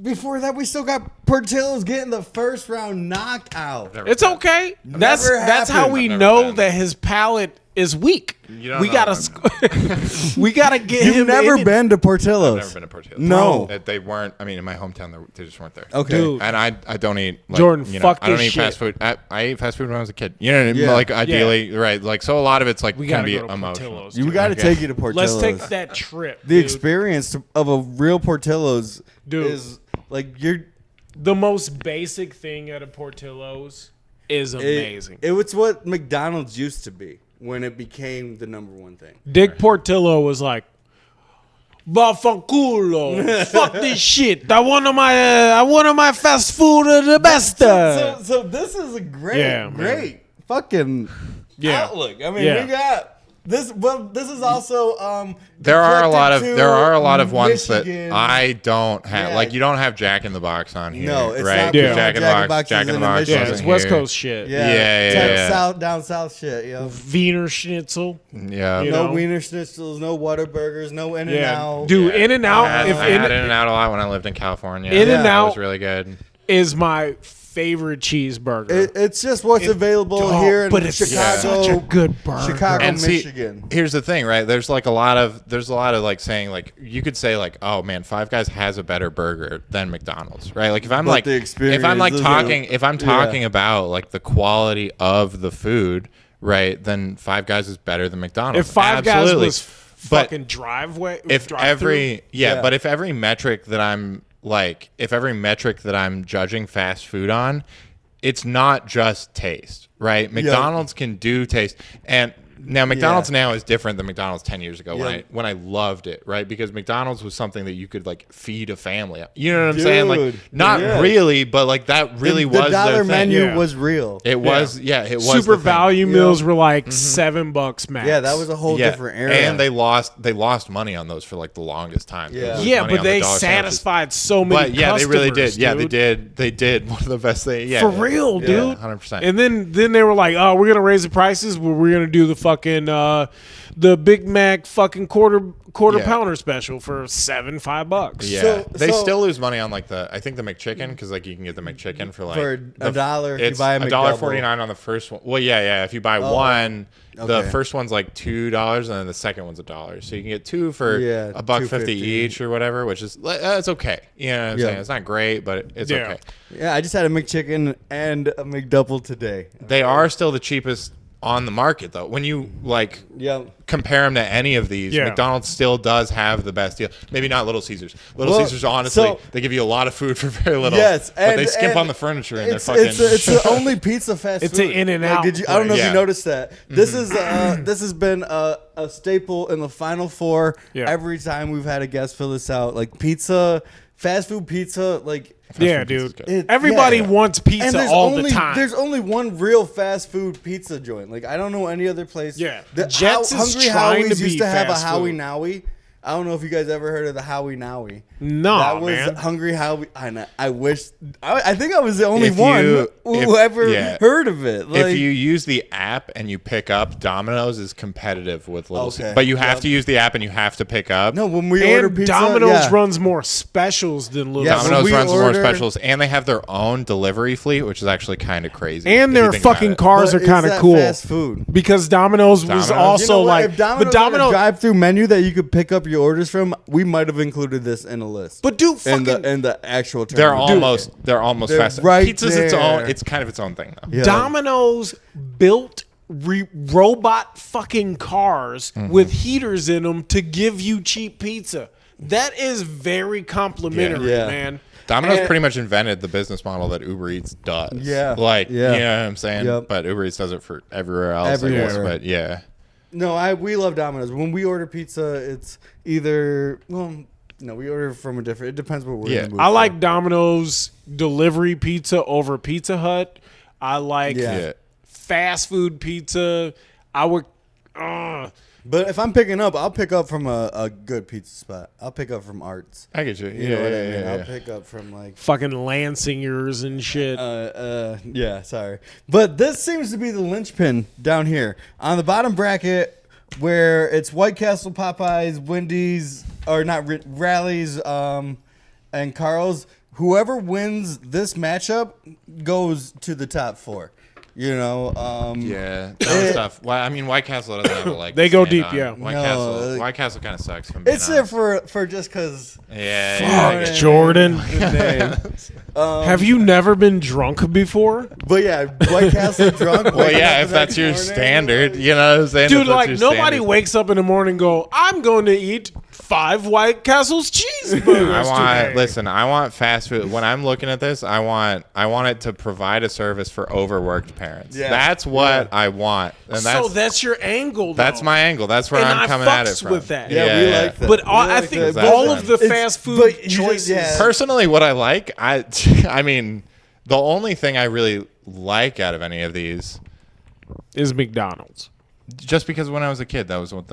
before that, we still got Portillo's getting the first round knockout. It's okay. That's how happened. we I've never know been. that his palate is weak. You don't We know gotta, we gotta get him. You've never in. been to Portillo's. Never been to Portillo's. No. They weren't. I mean, in my hometown, they just weren't there. Okay. Dude. And I don't eat Jordan, fuck I don't this eat shit. fast food. I ate fast food when I was a kid. You know what I mean? Yeah. Like ideally, right? Like so, a lot of it's like We can gotta be go to emotional. Portillo's. We dude. got to Okay. take you to Portillo's. Let's take that trip. The dude. experience of a real Portillo's Dude. is you're The most basic thing at a Portillo's is amazing. It's what McDonald's used to be when it became the number one thing. Dick Portillo was like, "Bafanculo, fuck this shit. I want my fast food the best." So this is a great, Yeah, man. great fucking Yeah. outlook. I mean, Yeah. we got this. Well, this is also There are a lot of deflected to ones that Michigan. I don't have. Yeah. Like you don't have Jack in the Box on here. No, it's right? not. Yeah. Jack in the Box. Jack in the Box. Michigan. Yeah, it's wasn't West here. Coast shit. Yeah. South, down south shit, yo. Wiener Schnitzel. Yeah. You No know? Wiener Schnitzels, no Whataburgers, no In and Yeah, Out. dude, In and Out. I If had In and Out a lot when I lived in California. In-N-Out That was really good. is my favorite cheeseburger. It's just what's available here in but it's Chicago, such a good burger. Chicago, And see, Michigan. here's the thing, right? There's a lot of like saying like you could say like, oh man, Five Guys has a better burger than McDonald's, right? Like if I'm But like the experience if I'm like isn't- talking if I'm Yeah. talking about like the quality of the food, right? Then Five Guys is better than McDonald's. If Five Guys Absolutely. was But fucking driveway, if drive-through, every Yeah. but if every metric that I'm judging fast food on, it's not just taste, right? McDonald's can do taste, and Now McDonald's now is different than McDonald's 10 years ago Yeah. when I loved it, right? Because McDonald's was something that you could like feed a family. You know what I'm saying? Like Dude, not yeah. really, but like that really was the dollar their thing. menu Yeah. was real. It was it was Super the thing. value meals were like $7 max. Yeah, that was a whole different era. And they lost money on those for like the longest time. Yeah. Lose Yeah, money but on the they dollar sandwiches. satisfied so many But yeah, they really did. customers, Yeah, dude. they did one of the best things. Yeah, For real, dude. 100%. And then they were like, "Oh, we're gonna raise the prices. We're gonna do the fucking the Big Mac fucking quarter Yeah. pounder special for $5 Yeah, So- they so- still lose money on like I think the McChicken because like you can get the McChicken for like For a dollar if you It's buy a $1.49 on the first one. Well, yeah. If you buy one, the okay. first one's like $2, and then the second one's $1. So you can get two for Yeah, $1.50 $2.50 each or whatever, which is it's okay. You know what I'm Yeah. saying? It's not great, but it's Yeah. okay. Yeah, I just had a McChicken and a McDouble today. They are still the cheapest on the market though. When you like Yeah. compare them to any of these, Yeah. McDonald's still does have the best deal. Maybe not Little Caesars. Little Well, Caesars, honestly, so- they give you a lot of food for very little. Yes, but they and- skimp and on the furniture and they're It's, fucking. it's the only pizza fast It's food. an In-N-Out Did you? I don't know if place. you Yeah. noticed that. This is this has been a staple in the Final Four. Yeah. Every time we've had a guest fill this out, like pizza, fast food pizza, like. Yeah, food pizza's dude. good. Everybody Yeah. wants pizza And there's all only the time. there's only one real fast food pizza joint. Like I don't know any other place. Yeah. The Jets is Hungry trying to Howie's be used to have a fast Howie food. Nowie. I don't know if you guys ever heard of the Howie Nowie. No, That was man. Hungry Howie. I wish. I think I was the only If one you- who ever yeah. heard of it. Like, If you use the app and you pick up, Domino's is competitive with Little Okay. Caesars. But you have Yep. to use the app and you have to pick up. no, when we order And pizza, Domino's yeah. runs more specials than Little Yeah, Caesars. Domino's we runs more order- specials, and they have their own delivery fleet, which is actually kind of crazy. And if their you think about fucking it. cars But are is kind of that cool. Fast food. Because Domino's was Domino's? also You know what? like, if Domino's but Domino, had a drive-through menu that you could pick up your orders from, we might have included this in a list. but dude, in fucking the actual term. They're Dude, almost They're fast. right Pizza's its own. there. It's kind of its own thing though. Yeah. Domino's built robot fucking cars Mm-hmm. with heaters in them to give you cheap pizza. That is very complimentary, Yeah. man. Domino's And- pretty much invented the business model that Uber Eats does. Yeah. Like, Yeah. you know what I'm saying? Yep. But Uber Eats does it for everywhere else, I guess. Everywhere. But yeah. No, we love Domino's. When we order pizza, it's either we order from a different. It depends what we're Yeah. in the mood I for. like Domino's delivery pizza over Pizza Hut. I like Yeah. fast food pizza. I would. But if I'm picking up, I'll pick up from a good pizza spot. I'll pick up from Arts. I get you. You know what I mean? Yeah. I'll pick up from like. Fucking Lansingers and shit. Yeah, sorry. But this seems to be the linchpin down here on the bottom bracket, where it's White Castle, Popeyes, Wendy's, or not Rallies, and Carl's. Whoever wins this matchup goes to the top four. You know. Yeah, that was tough. Well, I mean, White Castle doesn't have a leg. They to go stand deep, on. yeah. White Castle kind of sucks. If I'm being It's there honest. for just because. Yeah, Fuck, Jordan. name. Have you never been drunk before? But yeah, White Castle drunk. Well, waking yeah, up if the that's next your morning, standard, you know what I'm saying? If Dude, that's like your nobody standard. wakes up in the morning and go, I'm going to eat 5 White Castle's cheeseburgers today. I want fast food. When I'm looking at this, I want it to provide a service for overworked parents. Yeah. That's what I want. And So that's your angle, though. that's my angle. That's where And I'm I coming at it fucks from. with that. Yeah, we like that. But We I like think that. all of the It's- fast food but you just- choices. yeah. Personally, what I like, I mean, the only thing I really like out of any of these, is McDonald's. just because when I was a kid, that was what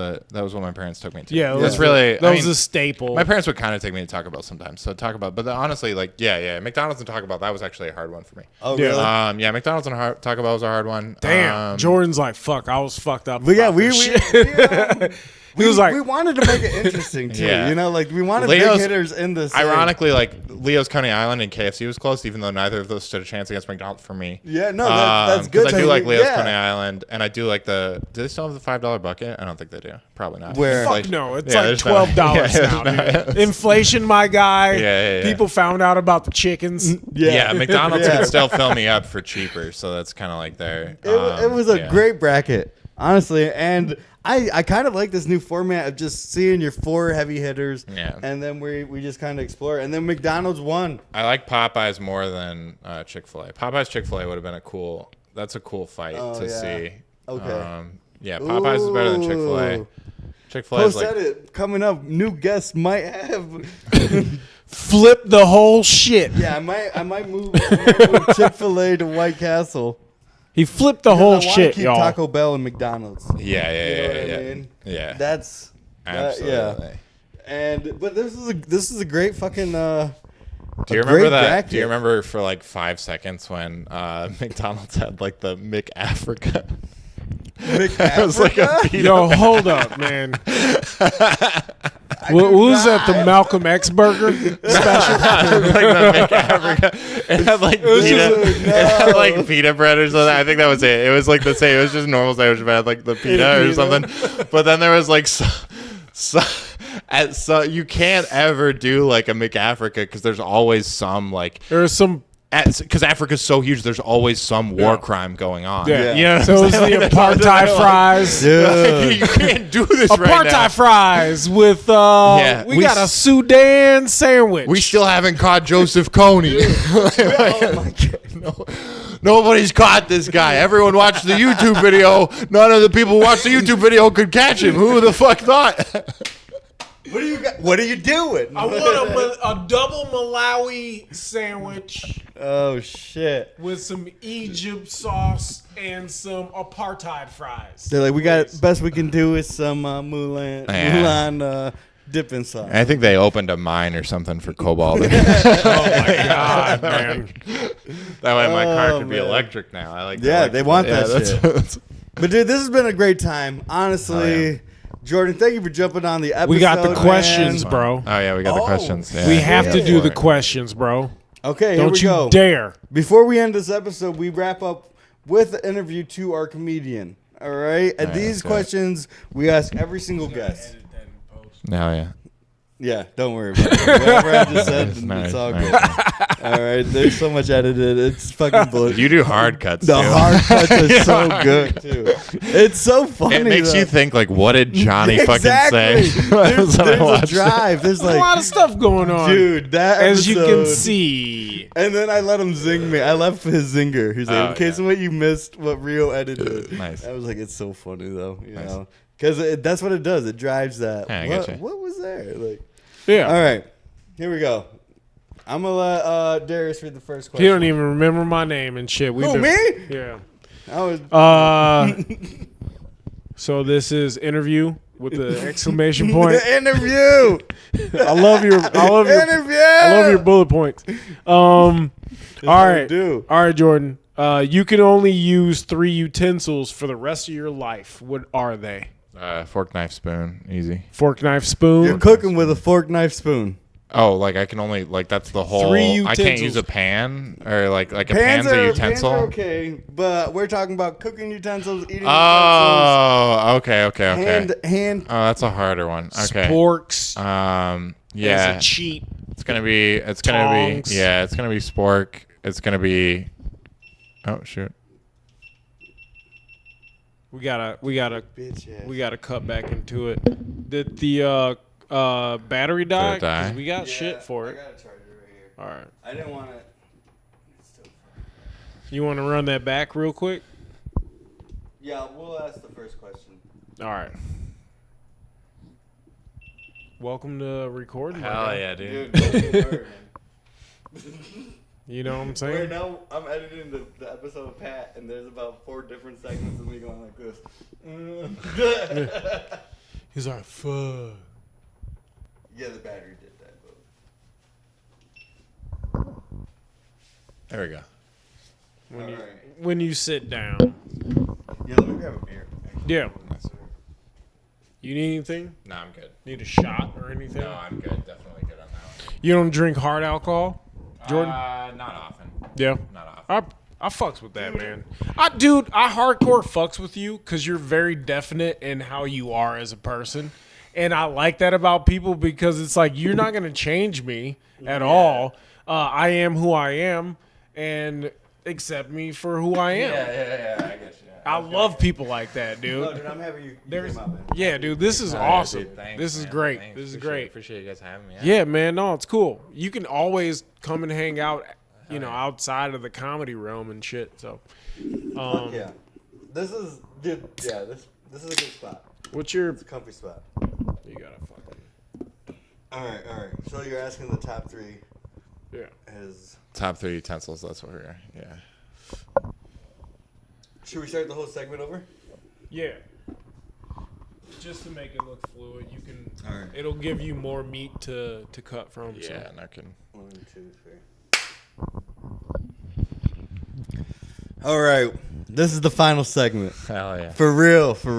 my parents took me to. Yeah, that's really. that was a staple. My parents would kind of take me to Taco Bell sometimes. So but honestly, like, yeah, McDonald's and Taco Bell, that was actually a hard one for me. Oh, Yeah. really? Yeah, McDonald's and Taco Bell was a hard one. Damn, Jordan's like, fuck, I was fucked up. But yeah, about we this shit. we was like- we wanted to make it interesting too. Yeah. You know, like we wanted Leo's- big hitters in this. Ironically, like Leo's Coney Island and KFC was close, even though neither of those stood a chance against McDonald's for me. Yeah, no, that's 'Cause good. I do like Leo's yeah. Coney Island, and I do like do they still have the $5 bucket? I don't think they do. Probably not. Where? Fuck Inflation- no, it's Yeah, like there's no- $12 yeah, now, there's dude. Inflation, my guy. Yeah. People found out about the chickens. Yeah, McDonald's Yeah. can still fill me up for cheaper, so that's kind of like there. It was a great bracket, honestly, and I kind of like this new format of just seeing your 4 heavy hitters, Yeah. and then we just kind of explore, and then McDonald's won. I like Popeyes more than Chick-fil-A. Popeyes Chick-fil-A would have been a cool fight Oh, to yeah. see. Okay. Yeah, Popeyes is better than Chick-fil-A. Ooh. Chick-fil-A is Post like edit coming up. New guests might have. Flip the whole shit. Yeah, I might move Chick-fil-A to White Castle. He flipped the Because whole I wanna shit, keep y'all. Taco Bell and McDonald's. yeah, You know what yeah. I mean? Yeah. That's Absolutely. yeah. But this is a great fucking. Do you remember that? Do you remember for like 5 seconds when McDonald's had like the McAfrica? It was like a pita Yo, hold up, man. What was that? The Malcolm X burger special? like the McAfrica. It had like pita. It had like pita bread or something. I think that was it. It was like the same. It was just normal sandwich, but it had like the pita or something. But then there was like so you can't ever do like a McAfrica because there's always some like There's some. because Africa's so huge. There's always some war crime going on. Yeah. Yeah. So it's the apartheid fries. Like, you can't do this right now. Apartheid fries with we got a Sudan sandwich. We still haven't caught Joseph Kony. Oh my god. Nobody's caught this guy. Everyone watched the YouTube video. None of the people who watched the YouTube video could catch him. Who the fuck thought? What are you doing? I want a double Malawi sandwich Oh shit. with some Egypt sauce and some apartheid fries. They're like, we got best we can do is some Mulan dipping sauce. I think they opened a mine or something for cobalt. Oh my god, man! That way my car could be man. electric now. I like. Yeah, they want that shit. That's But dude, this has been a great time. Honestly, Oh, yeah. Jordan, thank you for jumping on the episode. We got the man. questions, bro. Oh yeah, we got the questions. Yeah, We have to yeah. do the questions, bro. Okay, here Don't we you go. dare. Before we end this episode, we wrap up with an interview to our comedian. All right, and All right, these let's go. questions we ask every single guest. No, yeah. Yeah, don't worry about it. Whatever I just said, Nice, it's all nice. good. All right, there's so much edited. It's fucking bullshit. You do hard cuts. The too. hard cuts are so good too. It's so funny. It makes though. you think like, what did Johnny Exactly. fucking say? There's, When I there's a watched it. drive. There's There's a lot like, of stuff going on, dude, that as you can episode- see. And then I let him zing me. I left his zinger. He's like, Oh, in case yeah. of what you missed, what Rio edited. Nice. I was like, it's so funny though, you Nice. know, because that's what it does. It drives that. Yeah, I what, getcha. what was there? Like, Yeah. all right, here we go. I'm gonna let Darius read the first question. You don't even remember my name and shit. Who, me? Yeah. I was So this is interview with the exclamation point. the interview. I love your Interview. bullet points. All what we right. do. All right, Jordan. You can only use 3 utensils for the rest of your life. What are they? Fork, knife, spoon, easy. Fork, knife, spoon. You're cooking with a fork, knife, spoon. Oh, like I can only like that's the whole. 3 I can't utensils. use a pan or like a pan's a utensil. Pans are okay, but we're talking about cooking utensils, eating utensils. Oh, okay. Hand. Oh, that's a harder one. Okay. Sporks. Yeah. As a cheat. It's gonna be Tongs. it's gonna be spork. It's gonna be. Oh shoot. We gotta Bitch ass. we gotta cut back into it. Did the battery die? Did it die? 'Cause we got shit for I it. got a charger right here. All right. I didn't want to. You want to run that back real quick? Yeah, we'll ask the first question. All right. Welcome to recording. my Hell guy. yeah, dude. Dude, don't you worry, man. You know what I'm Wait, saying? now I'm editing the episode of Pat, and there's about 4 different segments of me going like this. He's like, fuck. Yeah, the battery did that. There we go. When you sit down. Yeah, let me grab a beer. Yeah. You need anything? No, I'm good. Need a shot or anything? No, I'm good. Definitely good on that one. You don't drink hard alcohol, Jordan? Not often. Yeah. Not often. I fucks with that, man. I hardcore fucks with you because you're very definite in how you are as a person. And I like that about people because it's like, you're not going to change me at all. I am who I am and accept me for who I am. Yeah. I guess. Yeah. I love people like that, dude. No, dude, I'm happy you There's, came out, man. yeah, dude, this is awesome. This is great. Thanks. This is Appreciate it. great. Appreciate you guys having me. Yeah, man, no, it's cool. You can always come and hang out, outside of the comedy realm and shit. So, Yeah. This is, dude, yeah, This is a good spot. What's your? It's a comfy spot. You gotta fucking. All right. So you're asking the top 3. Yeah. Is Top 3 utensils. That's what we're. Yeah. should we start the whole segment over? Yeah. Just to make it look fluid, you can. All right. It'll give you more meat to cut from. Yeah, So. and I can. 1, 2, 3. All right. This is the final segment. Hell yeah. For real. For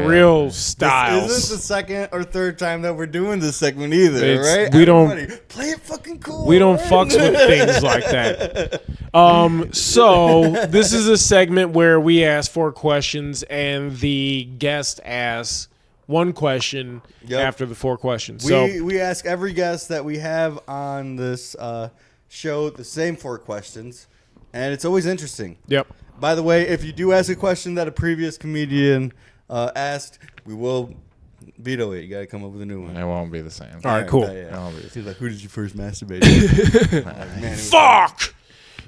real Is styles. this the second or third time that we're doing this segment either, It's- right? we don't- Everybody, play it fucking cool. We don't right? fucks with things like that. So this is a segment where we ask 4 questions and the guest asks 1 question Yep. after the 4 questions. We ask every guest that we have on this show the same 4 questions, and it's always interesting. Yep. By the way, if you do ask a question that a previous comedian asked, we will veto it. You got to come up with a new one. It won't be the same. All right, cool. It won't be the same. He's like, who did you first masturbate to? Like, man, it was- Fuck.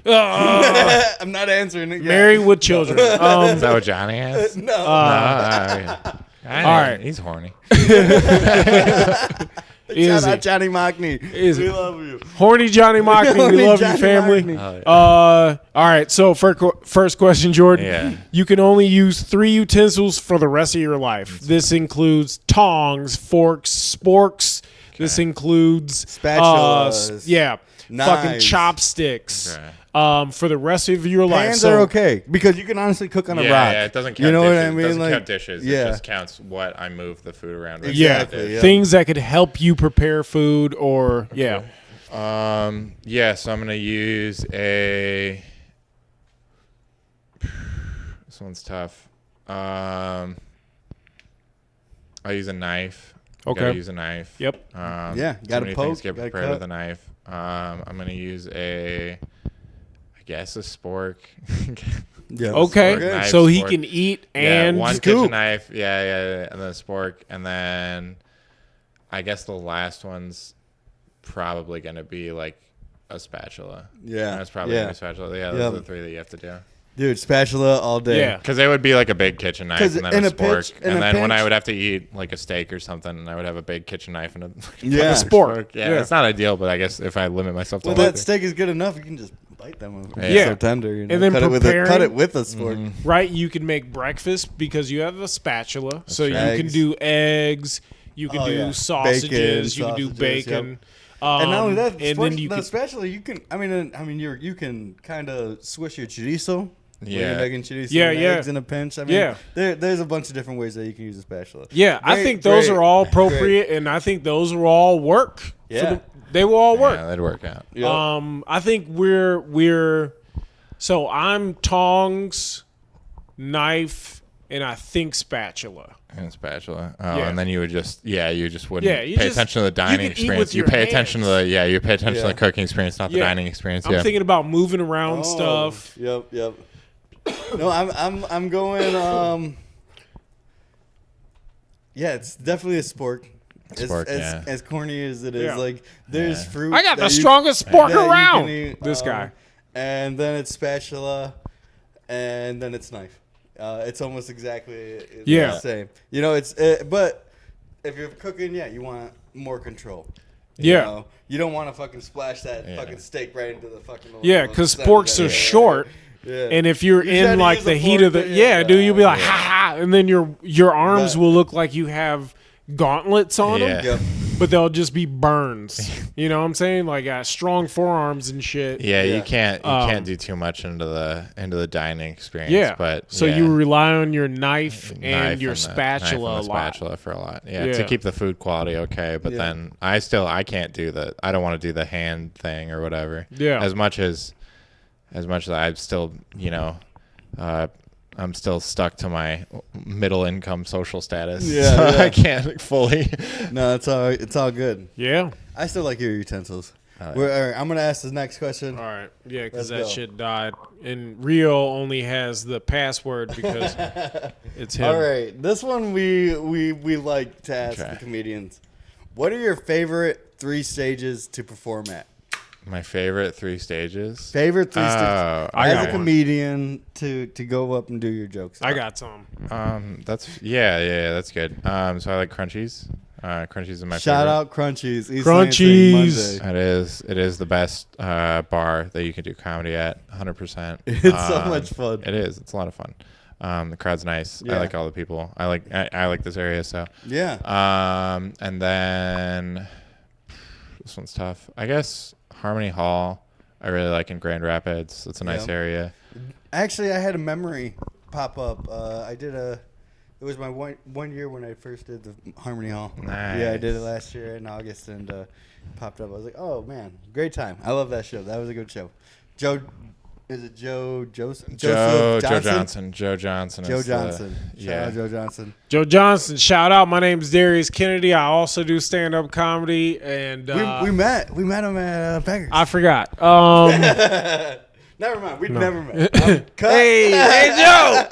I'm not answering it yet. Married with children. Is that what Johnny has? No. All right. He's horny. Is Shout out it? Johnny Mockney. Is we it? love you. Horny Johnny Mockney. We Horny love Johnny you, family. Mockney. Oh, yeah. All right. So first question, Jordan. Yeah. You can only use 3 utensils for the rest of your life. This includes tongs, forks, sporks. This includes Spatulas, fucking knives. chopsticks. Okay. For the rest of your life. Hands So are okay because you can honestly cook on a Yeah, rock. yeah, it doesn't count You know dishes. what I It mean? doesn't Like, count dishes. yeah. It just counts what I move the food around with. Exactly, yeah. Things that could help you prepare food or Yeah, so I'm going to use a... This one's tough. I'll use a knife. Okay. Gotta use a knife. Yep. Yeah, so gotta many poke, things get gotta prepared cut. with a knife. I'm going to use I guess a spork. Yeah. Okay. Spork, knife, So he spork. can eat Yeah, and one scoop. kitchen knife, and then a spork, and then I guess the last one's probably gonna be like a spatula. Yeah. That's probably gonna be a spatula. Yeah, those Yeah. are the 3 that you have to do. Dude, spatula all day. Yeah. Because they would be like a big kitchen knife 'Cause and then in a a spork, pinch- in and a then when I pinch- would have to eat like a steak or something, I would have a big kitchen knife and a Yeah. A spork. Yeah, Yeah. it's not ideal, but I guess if I limit myself to Well, one that thing. steak is good enough. You can just bite them. It's Yeah. so tender. You know? And then cut preparing- it with a spork. Mm-hmm. right? You can make breakfast because you have a spatula. So you right. can Eggs. do eggs. You can Oh, do yeah. sausages. Bacon, you can do sausages, bacon. And not only that, and then you the can spatula you can. I mean, you can kind of swish your chorizo. When Yeah. you're making chorizo Yeah, and yeah. eggs in a pinch. I mean, Yeah. there's a bunch of different ways that you can use a spatula. Yeah, I Great, think those great, are all great. appropriate, and I think those will all work. for Yeah. they will all work. Yeah, that'd work out. Yep. I think we're so I'm tongs, knife, and I think spatula. And a spatula. Oh, Yeah. and then you would just wouldn't Yeah, you pay just- attention to the you dining can eat experience. with You your pay attention to hands. you pay attention to Yeah. the cooking experience, not the Yeah. dining experience. I'm thinking about moving around Oh, stuff. Yep. No, I'm going. Yeah, it's definitely a spork. Spork, yeah. As corny as it is, Yeah. like there's Yeah. fruit. I got the that you- strongest spork that you around. can eat, This guy. And then it's spatula, and then it's knife. It's almost exactly Yeah. the same. You know, but if you're cooking, you want more control. You Yeah. know? You don't want to fucking splash that Yeah. fucking steak right into the fucking. Yeah, because center sporks of are that. short. Yeah. And if you're You try in to like use the a heat fork of the to- dude, you'll be like yeah. ha ha, and then your arms But- will look like you have gauntlets on them, Yeah. Yep. but they'll just be burns. You know what I'm saying? Like strong forearms and shit. Yeah, Yeah. you can't do too much into the dining experience. Yeah. But so yeah. you rely on your knife Knife and your the- spatula knife and a the lot. spatula for a lot. Yeah, Yeah. to keep the food quality okay. But Yeah. then I can't do I don't want to do the hand thing or whatever. Yeah. As much as I'm still I'm still stuck to my middle income social status. Yeah, so yeah. I can't fully. No, it's all good. Yeah. I still like your utensils. Oh, All right, I'm gonna ask the next question. All right. Yeah, because that Let's go. shit died. And Rio only has the password because it's him. All right, this one we like to ask Okay. the comedians. What are your favorite 3 stages to perform at? My favorite 3 stages. Favorite 3 Oh, stages. I As got a one. comedian to go up and do your jokes. I got some. That's that's good. So I like Crunchies. Crunchies are my Shout favorite. out Crunchies. East Crunchies. Lansing Monday. It is the best bar that you can do comedy at. 100%. It's so much fun. It is. It's a lot of fun. The crowd's nice. Yeah. I like all the people. I like this area. So Yeah. and then this one's tough. I guess Harmony Hall. I really like in Grand Rapids. It's a nice area. Actually, I had a memory pop up. It was my one year when I first did the Harmony Hall. Nice. Yeah, I did it last year in August, and popped up. I was like, oh man, great time. I love that show. That was a good show. Joe Johnson? Joe Johnson. Joe Johnson. Shout out Joe Johnson. Joe Johnson, shout out. My name is Darius Kennedy. I also do stand-up comedy, and We met him at Beggars. I forgot. Never mind. We never met. Cut. Hey, Joe.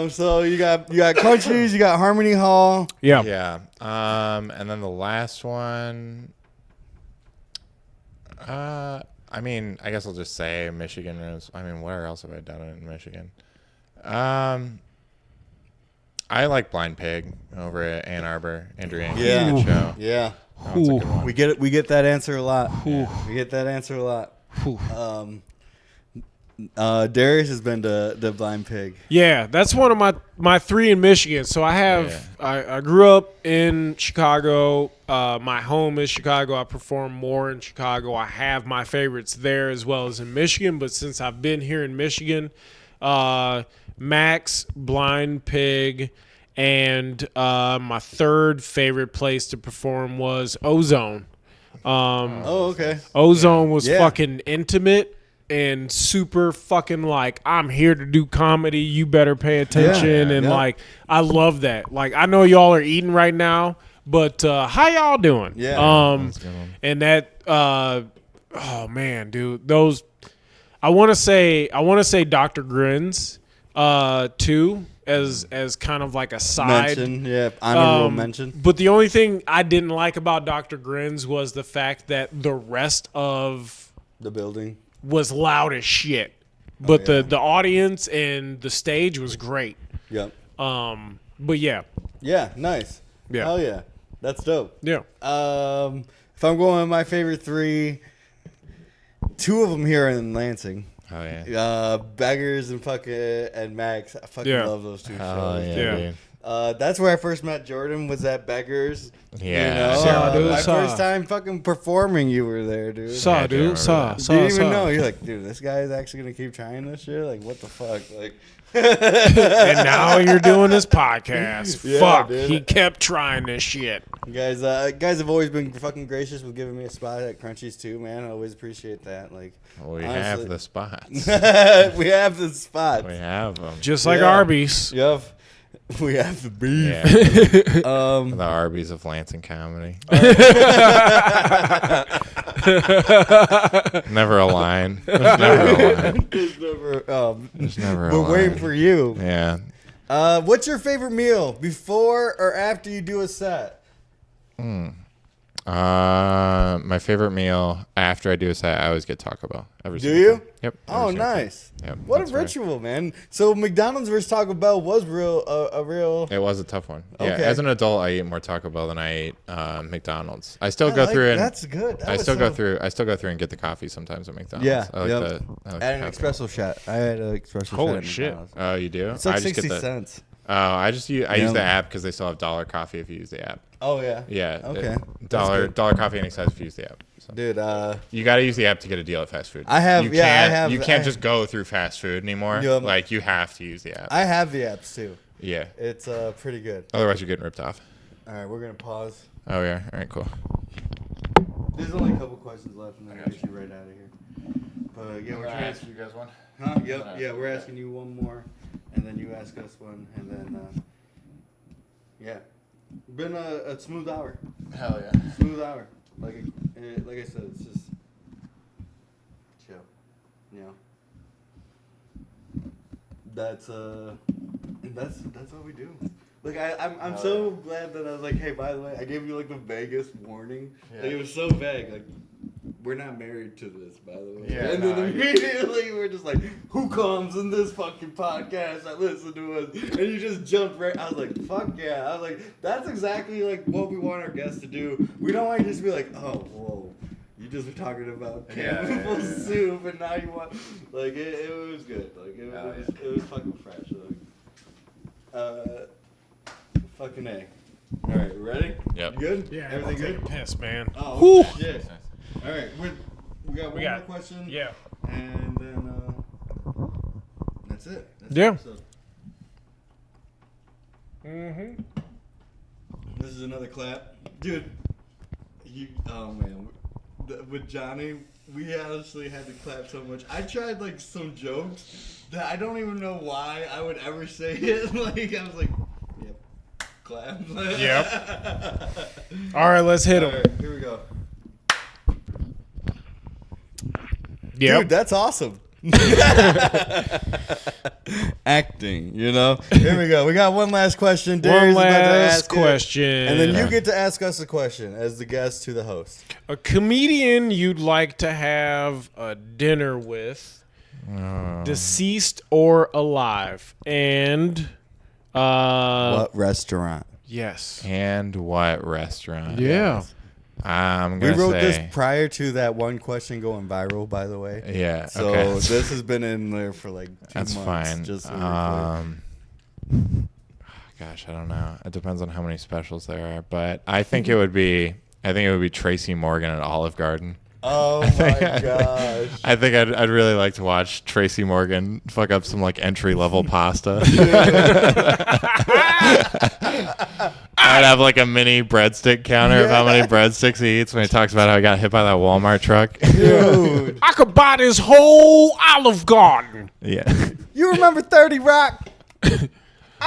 So you got Crunchies, you got Harmony Hall. Yeah. Yeah. And then the last one. I mean, I guess I'll just say Michigan rooms. I mean, where else have I done it in Michigan? I like Blind Pig over at Ann Arbor. Andrew Yankee. Yeah. Good show. Yeah. That one's a good one. We get that answer a lot. We get that answer a lot. Darius has been to Blind Pig. Yeah, that's one of my 3 in Michigan. So I have I grew up in Chicago. My home is Chicago. I perform more in Chicago. I have my favorites there as well as in Michigan. But since I've been here in Michigan, Max, Blind Pig, and my 3rd favorite place to perform was Ozone. Okay. Ozone was Yeah. fucking intimate and super fucking like, I'm here to do comedy. You better pay attention. Yeah, and yeah. like, I love that. Like, I know y'all are eating right now, but how y'all doing? Yeah. That's a good one. And that, oh man, dude, those, I want to say Dr. Grins, too, as kind of like a side. Mention. Yeah. Honorable mention. But the only thing I didn't like about Dr. Grins was the fact that the rest of The building. was loud as shit. But yeah. the audience and the stage was great. Yep. But yeah. Yeah. Nice. Yeah. Hell yeah. That's dope. Yeah. If I'm going with my favorite 3, 2 of them here in Lansing. Oh yeah. Beggars and Max. I fucking Yeah. love those 2 Oh shows. yeah. Yeah. Dude. That's where I first met Jordan, was at Beggars. Yeah. You know, Saw, dude, my saw. first time fucking performing, you were there, dude. Saw, I do dude. remember Saw. that. Saw. Didn't even saw. know. You're like, dude, this guy is actually gonna keep trying this shit. Like, what the fuck? Like, And now you're doing this podcast. Yeah, Fuck. dude. He kept trying this shit. guys have always been fucking gracious with giving me a spot at Crunchies too, man. I always appreciate that. Like, We honestly. have the spots. we have the spots. We have them. Just like Yeah. Arby's. Yep. We have the beef. Yeah. The Arby's of Lansing comedy. Never a line. There's never a line. There's never, There's never a we're line. waiting for you. Yeah. What's your favorite meal before or after you do a set? My favorite meal after I do a set, I always get Taco Bell. Every Do single you? time. Yep. Oh, every single time. nice. Yep, What a that's right. ritual, man. So McDonald's versus Taco Bell was a real. It was a tough one. Yeah. Okay. As an adult, I eat more Taco Bell than I eat McDonald's. I still go through and That's good. That I was still go so- through. I still go through and get the coffee sometimes at McDonald's. Yeah, I like yep. the. I like Add an the caffeine. espresso shot. I had an espresso shot. Holy at shit. McDonald's. Oh, you do? It's like I just 60 get the. cents. Oh, I just use Yeah. the app because they still have dollar coffee if you use the app. Oh yeah. Yeah. Okay. Dollar good. coffee any size if you use the app. So. Dude, You got to use the app to get a deal at fast food. I have- You yeah, I can't, have- You can't I- just go through fast food anymore. Yep. Like you have to use the app. I have the apps too. Yeah. It's pretty good. Otherwise, you're getting ripped off. All right, we're gonna pause. Oh yeah. All right. Cool. There's only a couple questions left, and then I'll get you right out of here. But yeah, we're trying. you guys one. Huh? Yep. Yeah, we're asking you one more, and then you ask us one, and then yeah, been a smooth hour. Hell yeah. Smooth hour. Like I said, it's just chill. You know. That's what we do. Like I'm so glad that I was like, hey, by the way, I gave you like the vaguest warning. Yeah. Like it was so vague. Like we're not married to this, by the way. Yeah, and then immediately we're just like, who comes in this fucking podcast? I listen to us, and you just jumped right. I was like, fuck yeah. I was like, that's exactly like what we want our guests to do. We don't want to just be like, oh, whoa. You just were talking about cannibal soup, and now you want like it was good. Like it was fucking fresh. Like, fucking A. All right, ready? Yep. You good? Yeah, Everything I'm good? taking a piss, man. Oh, shit. All right, we got one more question. Yeah. And then that's it. That's Yeah. the episode. Mm-hmm. This is another clap, dude. Oh man, with Johnny, we honestly had to clap so much. I tried like some jokes that I don't even know why I would ever say it. Like I was like, yep, clap. Yep. All right, let's hit him. All right, here we go. Yep. Dude, that's awesome. Acting, you know. Here we go. We got one last question. Darius One is about to last ask it, question. and then you get to ask us a question as the guest to the host. A comedian you'd like to have a dinner with, deceased or alive, and What restaurant? yes, And what restaurant? yeah. I'm We gonna wrote say. this prior to that one question going viral, by the way. Yeah. So okay. this has been in there for like 2 That's months. fine. Just so we're Gosh, I don't know. It depends on how many specials there are, but I think it would be. I think it would be Tracy Morgan at Olive Garden. Oh my gosh. I think I'd really like to watch Tracy Morgan fuck up some like entry level pasta. I'd have like a mini breadstick counter of how many breadsticks he eats when he talks about how he got hit by that Walmart truck. Dude. I could buy this whole Olive Garden. Yeah. You remember 30 Rock? I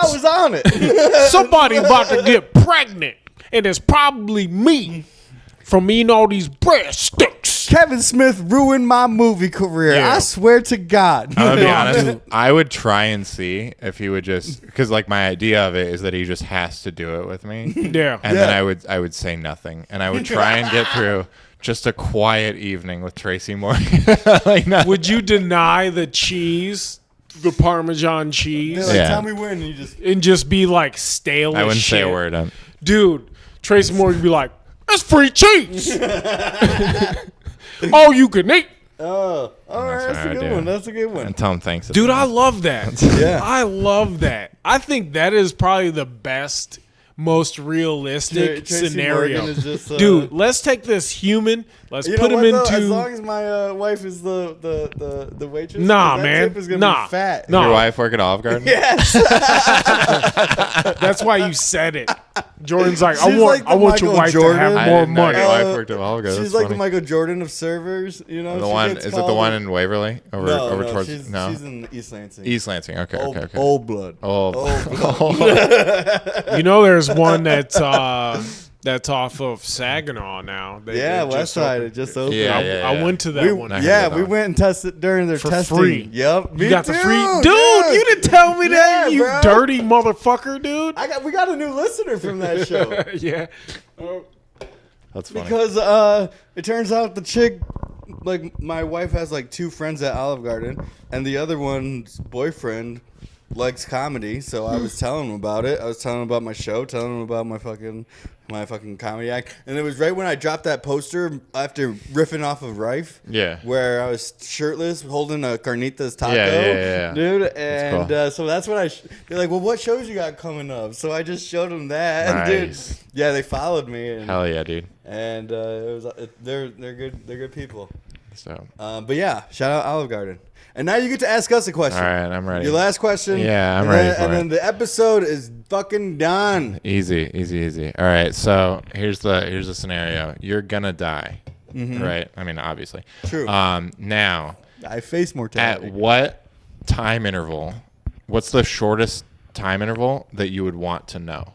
was on it. Somebody about to get pregnant, and it's probably me from eating all these breadsticks. Kevin Smith ruined my movie career. Yeah. I swear to God. I'm gonna be honest. I would try and see if he would just, because like my idea of it is that he just has to do it with me, Yeah. and then I would say nothing, and I would try and get through just a quiet evening with Tracy Morgan. Like, not, Would you deny the cheese, the Parmesan cheese, They're like, Yeah. tell me when. And you just. and just be like stale I as wouldn't say shit? a word. Dude, Tracy Morgan would be like, that's free cheese. All you can eat. Oh, all right. That's what a I good do. one. That's a good one. And tell him thanks. Dude, I love that. Yeah. I love that. I think that is probably the best, most realistic Tracy scenario. Morgan is just, Dude, let's take this human. Let's You put know him what, though? into. As long as my wife is the waitress. Nah, that man. tip is gonna Nah. be fat. Nah. Your wife work at Olive Garden? Yes. That's why you said it. Jordan's like, She's like the I want your Michael wife Jordan. to I have more didn't know money. your wife worked at Olive Garden. She's That's like funny. the Michael Jordan of servers. You know, The she one gets is it the called one in Waverly over no, towards she's in East Lansing. East Lansing? Okay, Old, okay. old blood. You know, there's one that's off of Saginaw now. Yeah, they West Side. It just opened. Yeah, I went to that one. I heard Yeah, about we it. went and tested during their For testing. free. Yep. You got the free, dude. yeah. You didn't tell me that, Yeah, you bro. dirty motherfucker, dude. We got a new listener from that show. Yeah. That's funny. Because it turns out the chick, like my wife has like 2 friends at Olive Garden, and the other one's boyfriend likes comedy. So I was telling him about it. I was telling him about my show, telling him about my fucking comedy act, and it was right when I dropped that poster after riffing off of Rife. Yeah. Where I was shirtless holding a carnitas taco. Yeah. Dude, and cool. so that's what they're like, well, what shows you got coming up? So I just showed them that. Nice. And dude, yeah, they followed me. And, Hell yeah, dude. and they're good people. So, But yeah, shout out Olive Garden. And now you get to ask us a question. all right, I'm ready. Your last question. Yeah, I'm and ready then, for and it. then the episode is fucking done. Easy. All right, so here's the scenario. You're gonna die, right? I mean, obviously. True. Now, I face mortality. at what time interval? What's the shortest time interval that you would want to know?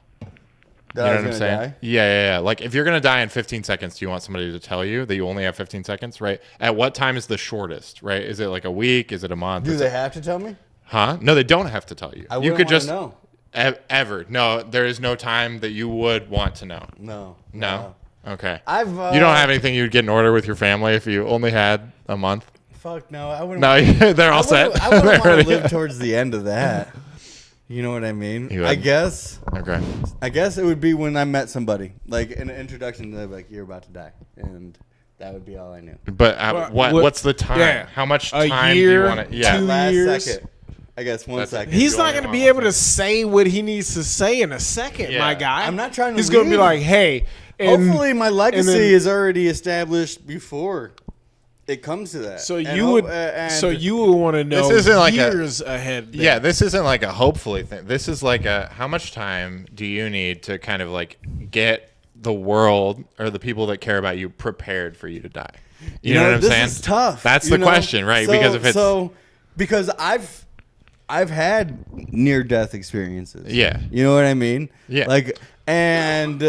That You I know was what I'm gonna saying? die? Yeah. Like if you're gonna die in 15 seconds, do you want somebody to tell you that you only have 15 seconds, right? At what time is the shortest, right? Is it like a week? Is it a month? Do Is they it- have to tell me? Huh? No, they don't have to tell you. I You wouldn't could wanna just know. Ever? No, there is no time that you would want to know. No. Okay. I've you don't have anything you'd get in order with your family if you only had a month? Fuck no. I wouldn't. No, they're all set. I wouldn't want to live towards the end of that. You know what I mean? You I wouldn't. guess. Okay. I guess it would be when I met somebody, like in an introduction. They'd be like, "You're about to die," and that would be all I knew. But what's the time? Yeah. How much A time year, do you want to? Yeah. 2 Last years. second. I guess 1 second. He's You not only going to want be 1 able to say what he needs to say in a second, Yeah. my guy. I'm not trying to He's going to be leave. like, hey. And, Hopefully, my legacy then- is already established before it comes to that. So And you would want to know This isn't like years ahead. then. Yeah, this isn't like a hopefully thing. This is like a how much time do you need to kind of like get the world or the people that care about you prepared for you to die? You know what I'm this saying? is tough. That's you the know? question, right? So- Because if it's because I've had near death experiences. Yeah. You know what I mean? Yeah. Like and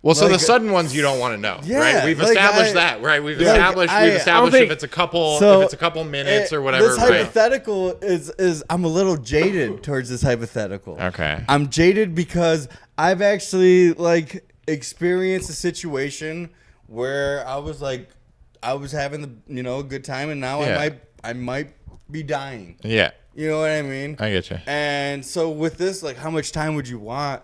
well, so the like, sudden ones you don't want to know, Yeah, right? We've like established I- that, right? We've like established I don't think- if it's a couple minutes or whatever, This right? hypothetical is I'm a little jaded towards this hypothetical. Okay. I'm jaded because I've actually like experienced a situation where I was having a good time, and now Yeah. I might be dying. Yeah, You know what I mean? I get you. And so with this, like, how much time would you want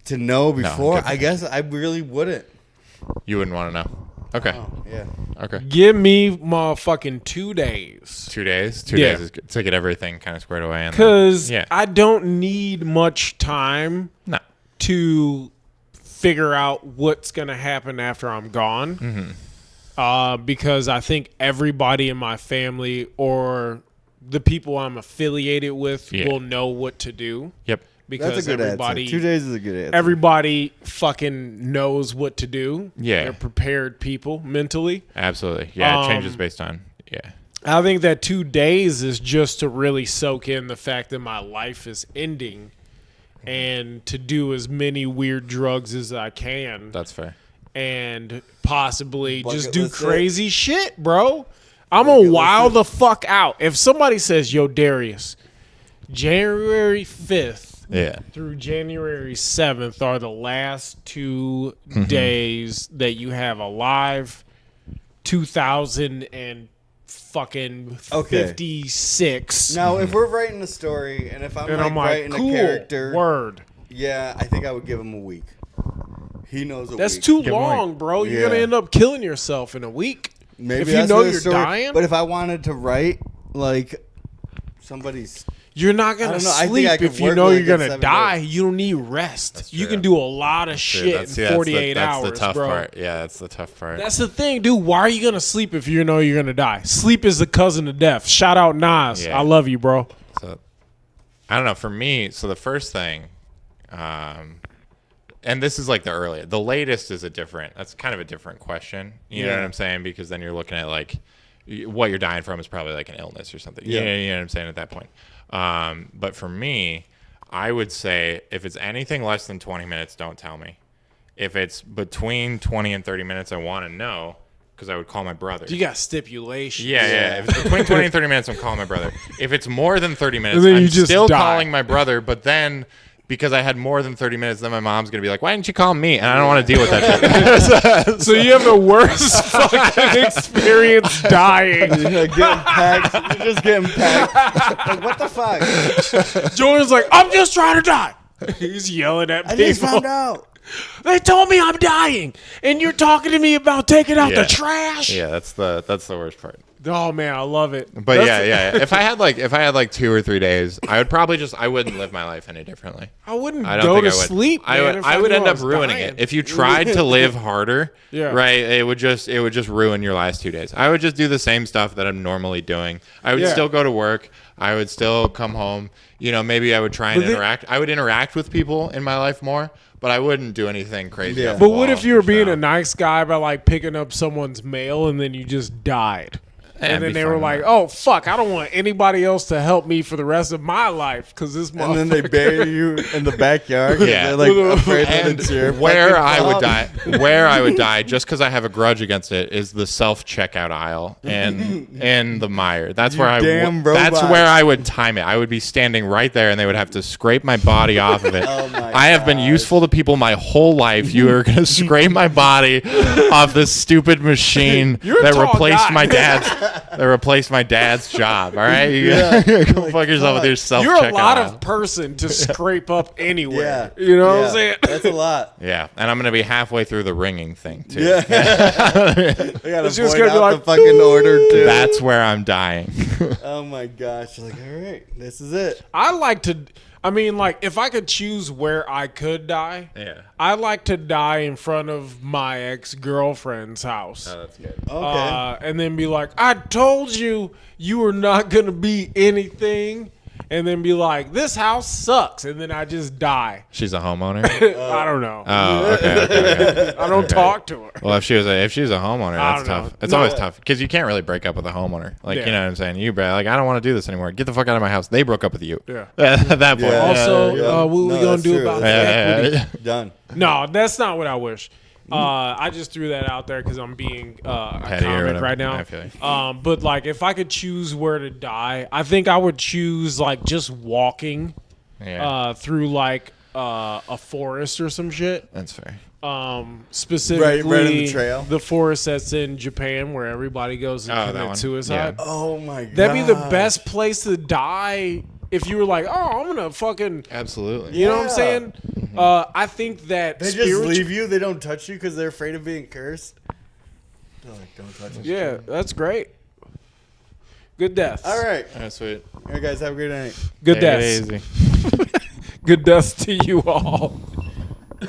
to know before? good I guess I really wouldn't. You wouldn't want to know. Okay. Oh, yeah. Okay. Give me motherfucking 2 days. 2 days. Yeah. 2 days is good to get everything kind of squared away. Because yeah. I don't need much time No. to figure out what's going to happen after I'm gone. Mm-hmm. Because I think everybody in my family or the people I'm affiliated with Yeah. will know what to do. Yep. Because That's a good everybody, answer. 2 days is a good answer. everybody fucking knows what to do. Yeah. They're prepared people mentally. Absolutely. Yeah. It changes based on. Yeah. I think that 2 days is just to really soak in the fact that my life is ending and to do as many weird drugs as I can That's fair. and possibly Bucket just do list it. crazy shit, bro. I'm going to wild the fuck out. If somebody says, yo, Darius, January 5th Yeah. through January 7th are the last 2 Mm-hmm. days that you have alive, 2000 and fucking Okay. 56. Now, if we're writing a story, and if I'm, and like, I'm like, writing cool, a character, word. yeah, I think I would give him a week. He knows a That's week. too Give 'em a long, week. bro. You're Yeah. going to end up killing yourself in a week. Maybe if you that's know where the you're story- dying, But if I wanted to write, like, somebody's... you're not going I to don't know. I think sleep I could if you work know like you're in going to 7 die. days. You don't need rest. You true. can do a lot of shit in 48 hours, that's the tough bro. part. Yeah, that's the tough part. That's the thing, dude. Why are you gonna sleep if you know you're gonna die? Sleep is the cousin of death. Shout out Nas. Yeah. I love you, bro. So, I don't know. For me, so the first thing, and this is like the latest is that's kind of a different question. You know Yeah. what I'm saying? Because then you're looking at like what you're dying from is probably like an illness or something. Yeah. You know what I'm saying at that point. But for me, I would say if it's anything less than 20 minutes, don't tell me. If it's between 20 and 30 minutes, I want to know because I would call my brother. You got stipulations. Yeah. If it's between 20 and 30 minutes, I'm calling my brother. If it's more than 30 minutes, And then I'm you just still die. calling my brother. But then, because I had more than 30 minutes, then my mom's going to be like, why didn't you call me? And I don't want to deal with that shit. So you have the worst fucking experience dying. You're getting packed. You're just getting packed. Like, what the fuck? Jordan's like, I'm just trying to die. He's yelling at I just people. found out. They told me I'm dying, and you're talking to me about taking out Yeah. the trash. Yeah, that's the worst part. Oh man, I love it. But yeah. If I had like 2 or 3 days, I would probably I wouldn't live my life any differently. I wouldn't I don't go think to I would. sleep. I man, would. if I would knew end up was ruining dying. it if you tried to live harder. Yeah. Right. It would just ruin your last 2 days. I would just do the same stuff that I'm normally doing. I would Yeah. still go to work. I would still come home. You know, maybe I would try and interact. I would interact with people in my life more, but I wouldn't do anything crazy. Yeah. off the But what wall, if you were being so. a nice guy by like picking up someone's mail and then you just died? And then be they were fun. like, "Oh fuck, I don't want anybody else to help me for the rest of my life because this And then they motherfucker." bury you in the backyard. 'Cause Yeah. they're like afraid that And it's your where fucking I would fault. die, just because I have a grudge against it, is the self checkout aisle and the mire. That's where damn that's robot. where I would time it. I would be standing right there, and they would have to scrape my body off of it. Oh my I have been gosh. useful to people my whole life. You are gonna scrape my body off this stupid machine You're a that tall replaced guy. my dad's job. All right, you Yeah. go fuck yourself with your self. You're a lot of person to scrape up anywhere. Yeah. You know what Yeah. I'm saying? That's a lot. Yeah, and I'm gonna be halfway through the ringing thing too. Yeah. They gotta It's just point gonna be out like, the fucking order too. That's where I'm dying. Oh my gosh. You're like, all right, this is it. I like to. I mean, like, if I could choose where I could die, Yeah. I like to die in front of my ex-girlfriend's house. That's good. Okay. And then be like, I told you you were not going to be anything. And then be like, this house sucks. And then I just die. She's a homeowner. I don't know. Oh, okay. I don't talk to her. Well, if she was a homeowner, I that's don't tough. know. It's No. always tough because you can't really break up with a homeowner. Like Yeah. you know what I'm saying? You be like, I don't want to do this anymore. Get the fuck out of my house. They broke up with you. Yeah. At that point. Yeah. Also, Yeah. what we No, going that's to do true. about Yeah, equity? yeah. Done. No, that's not what I wish. I just threw that out there because I'm being a Petty or comic whatever. right now. I feel you. But like, if I could choose where to die, I think I would choose like just walking Yeah. through like a forest or some shit. That's fair. Specifically, Right in the trail? the forest that's in Japan where everybody goes and Oh, that commit one. suicide. Yeah. Oh my god. That'd be the best place to die if you were like, oh, I'm gonna fucking. Absolutely. You know what I'm Yeah. saying? I think that They just leave you. They don't touch you because they're afraid of being cursed. They're like, don't touch me. Yeah, that's great. Good deaths. All right. All right, sweet. All right, guys. Have a great night. Good Take it deaths. easy. Good deaths to you all. I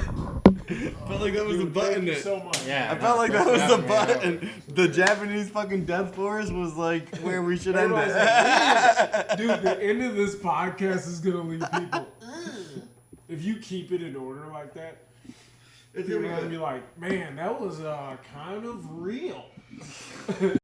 felt like that was the button. much. Yeah. I felt like that was the button. The Japanese fucking death forest was like where we should end Everybody's it. Dude, the end of this podcast is gonna leave people. If you keep it in order like that, It's people gonna are be gonna be like, man, that was kind of real.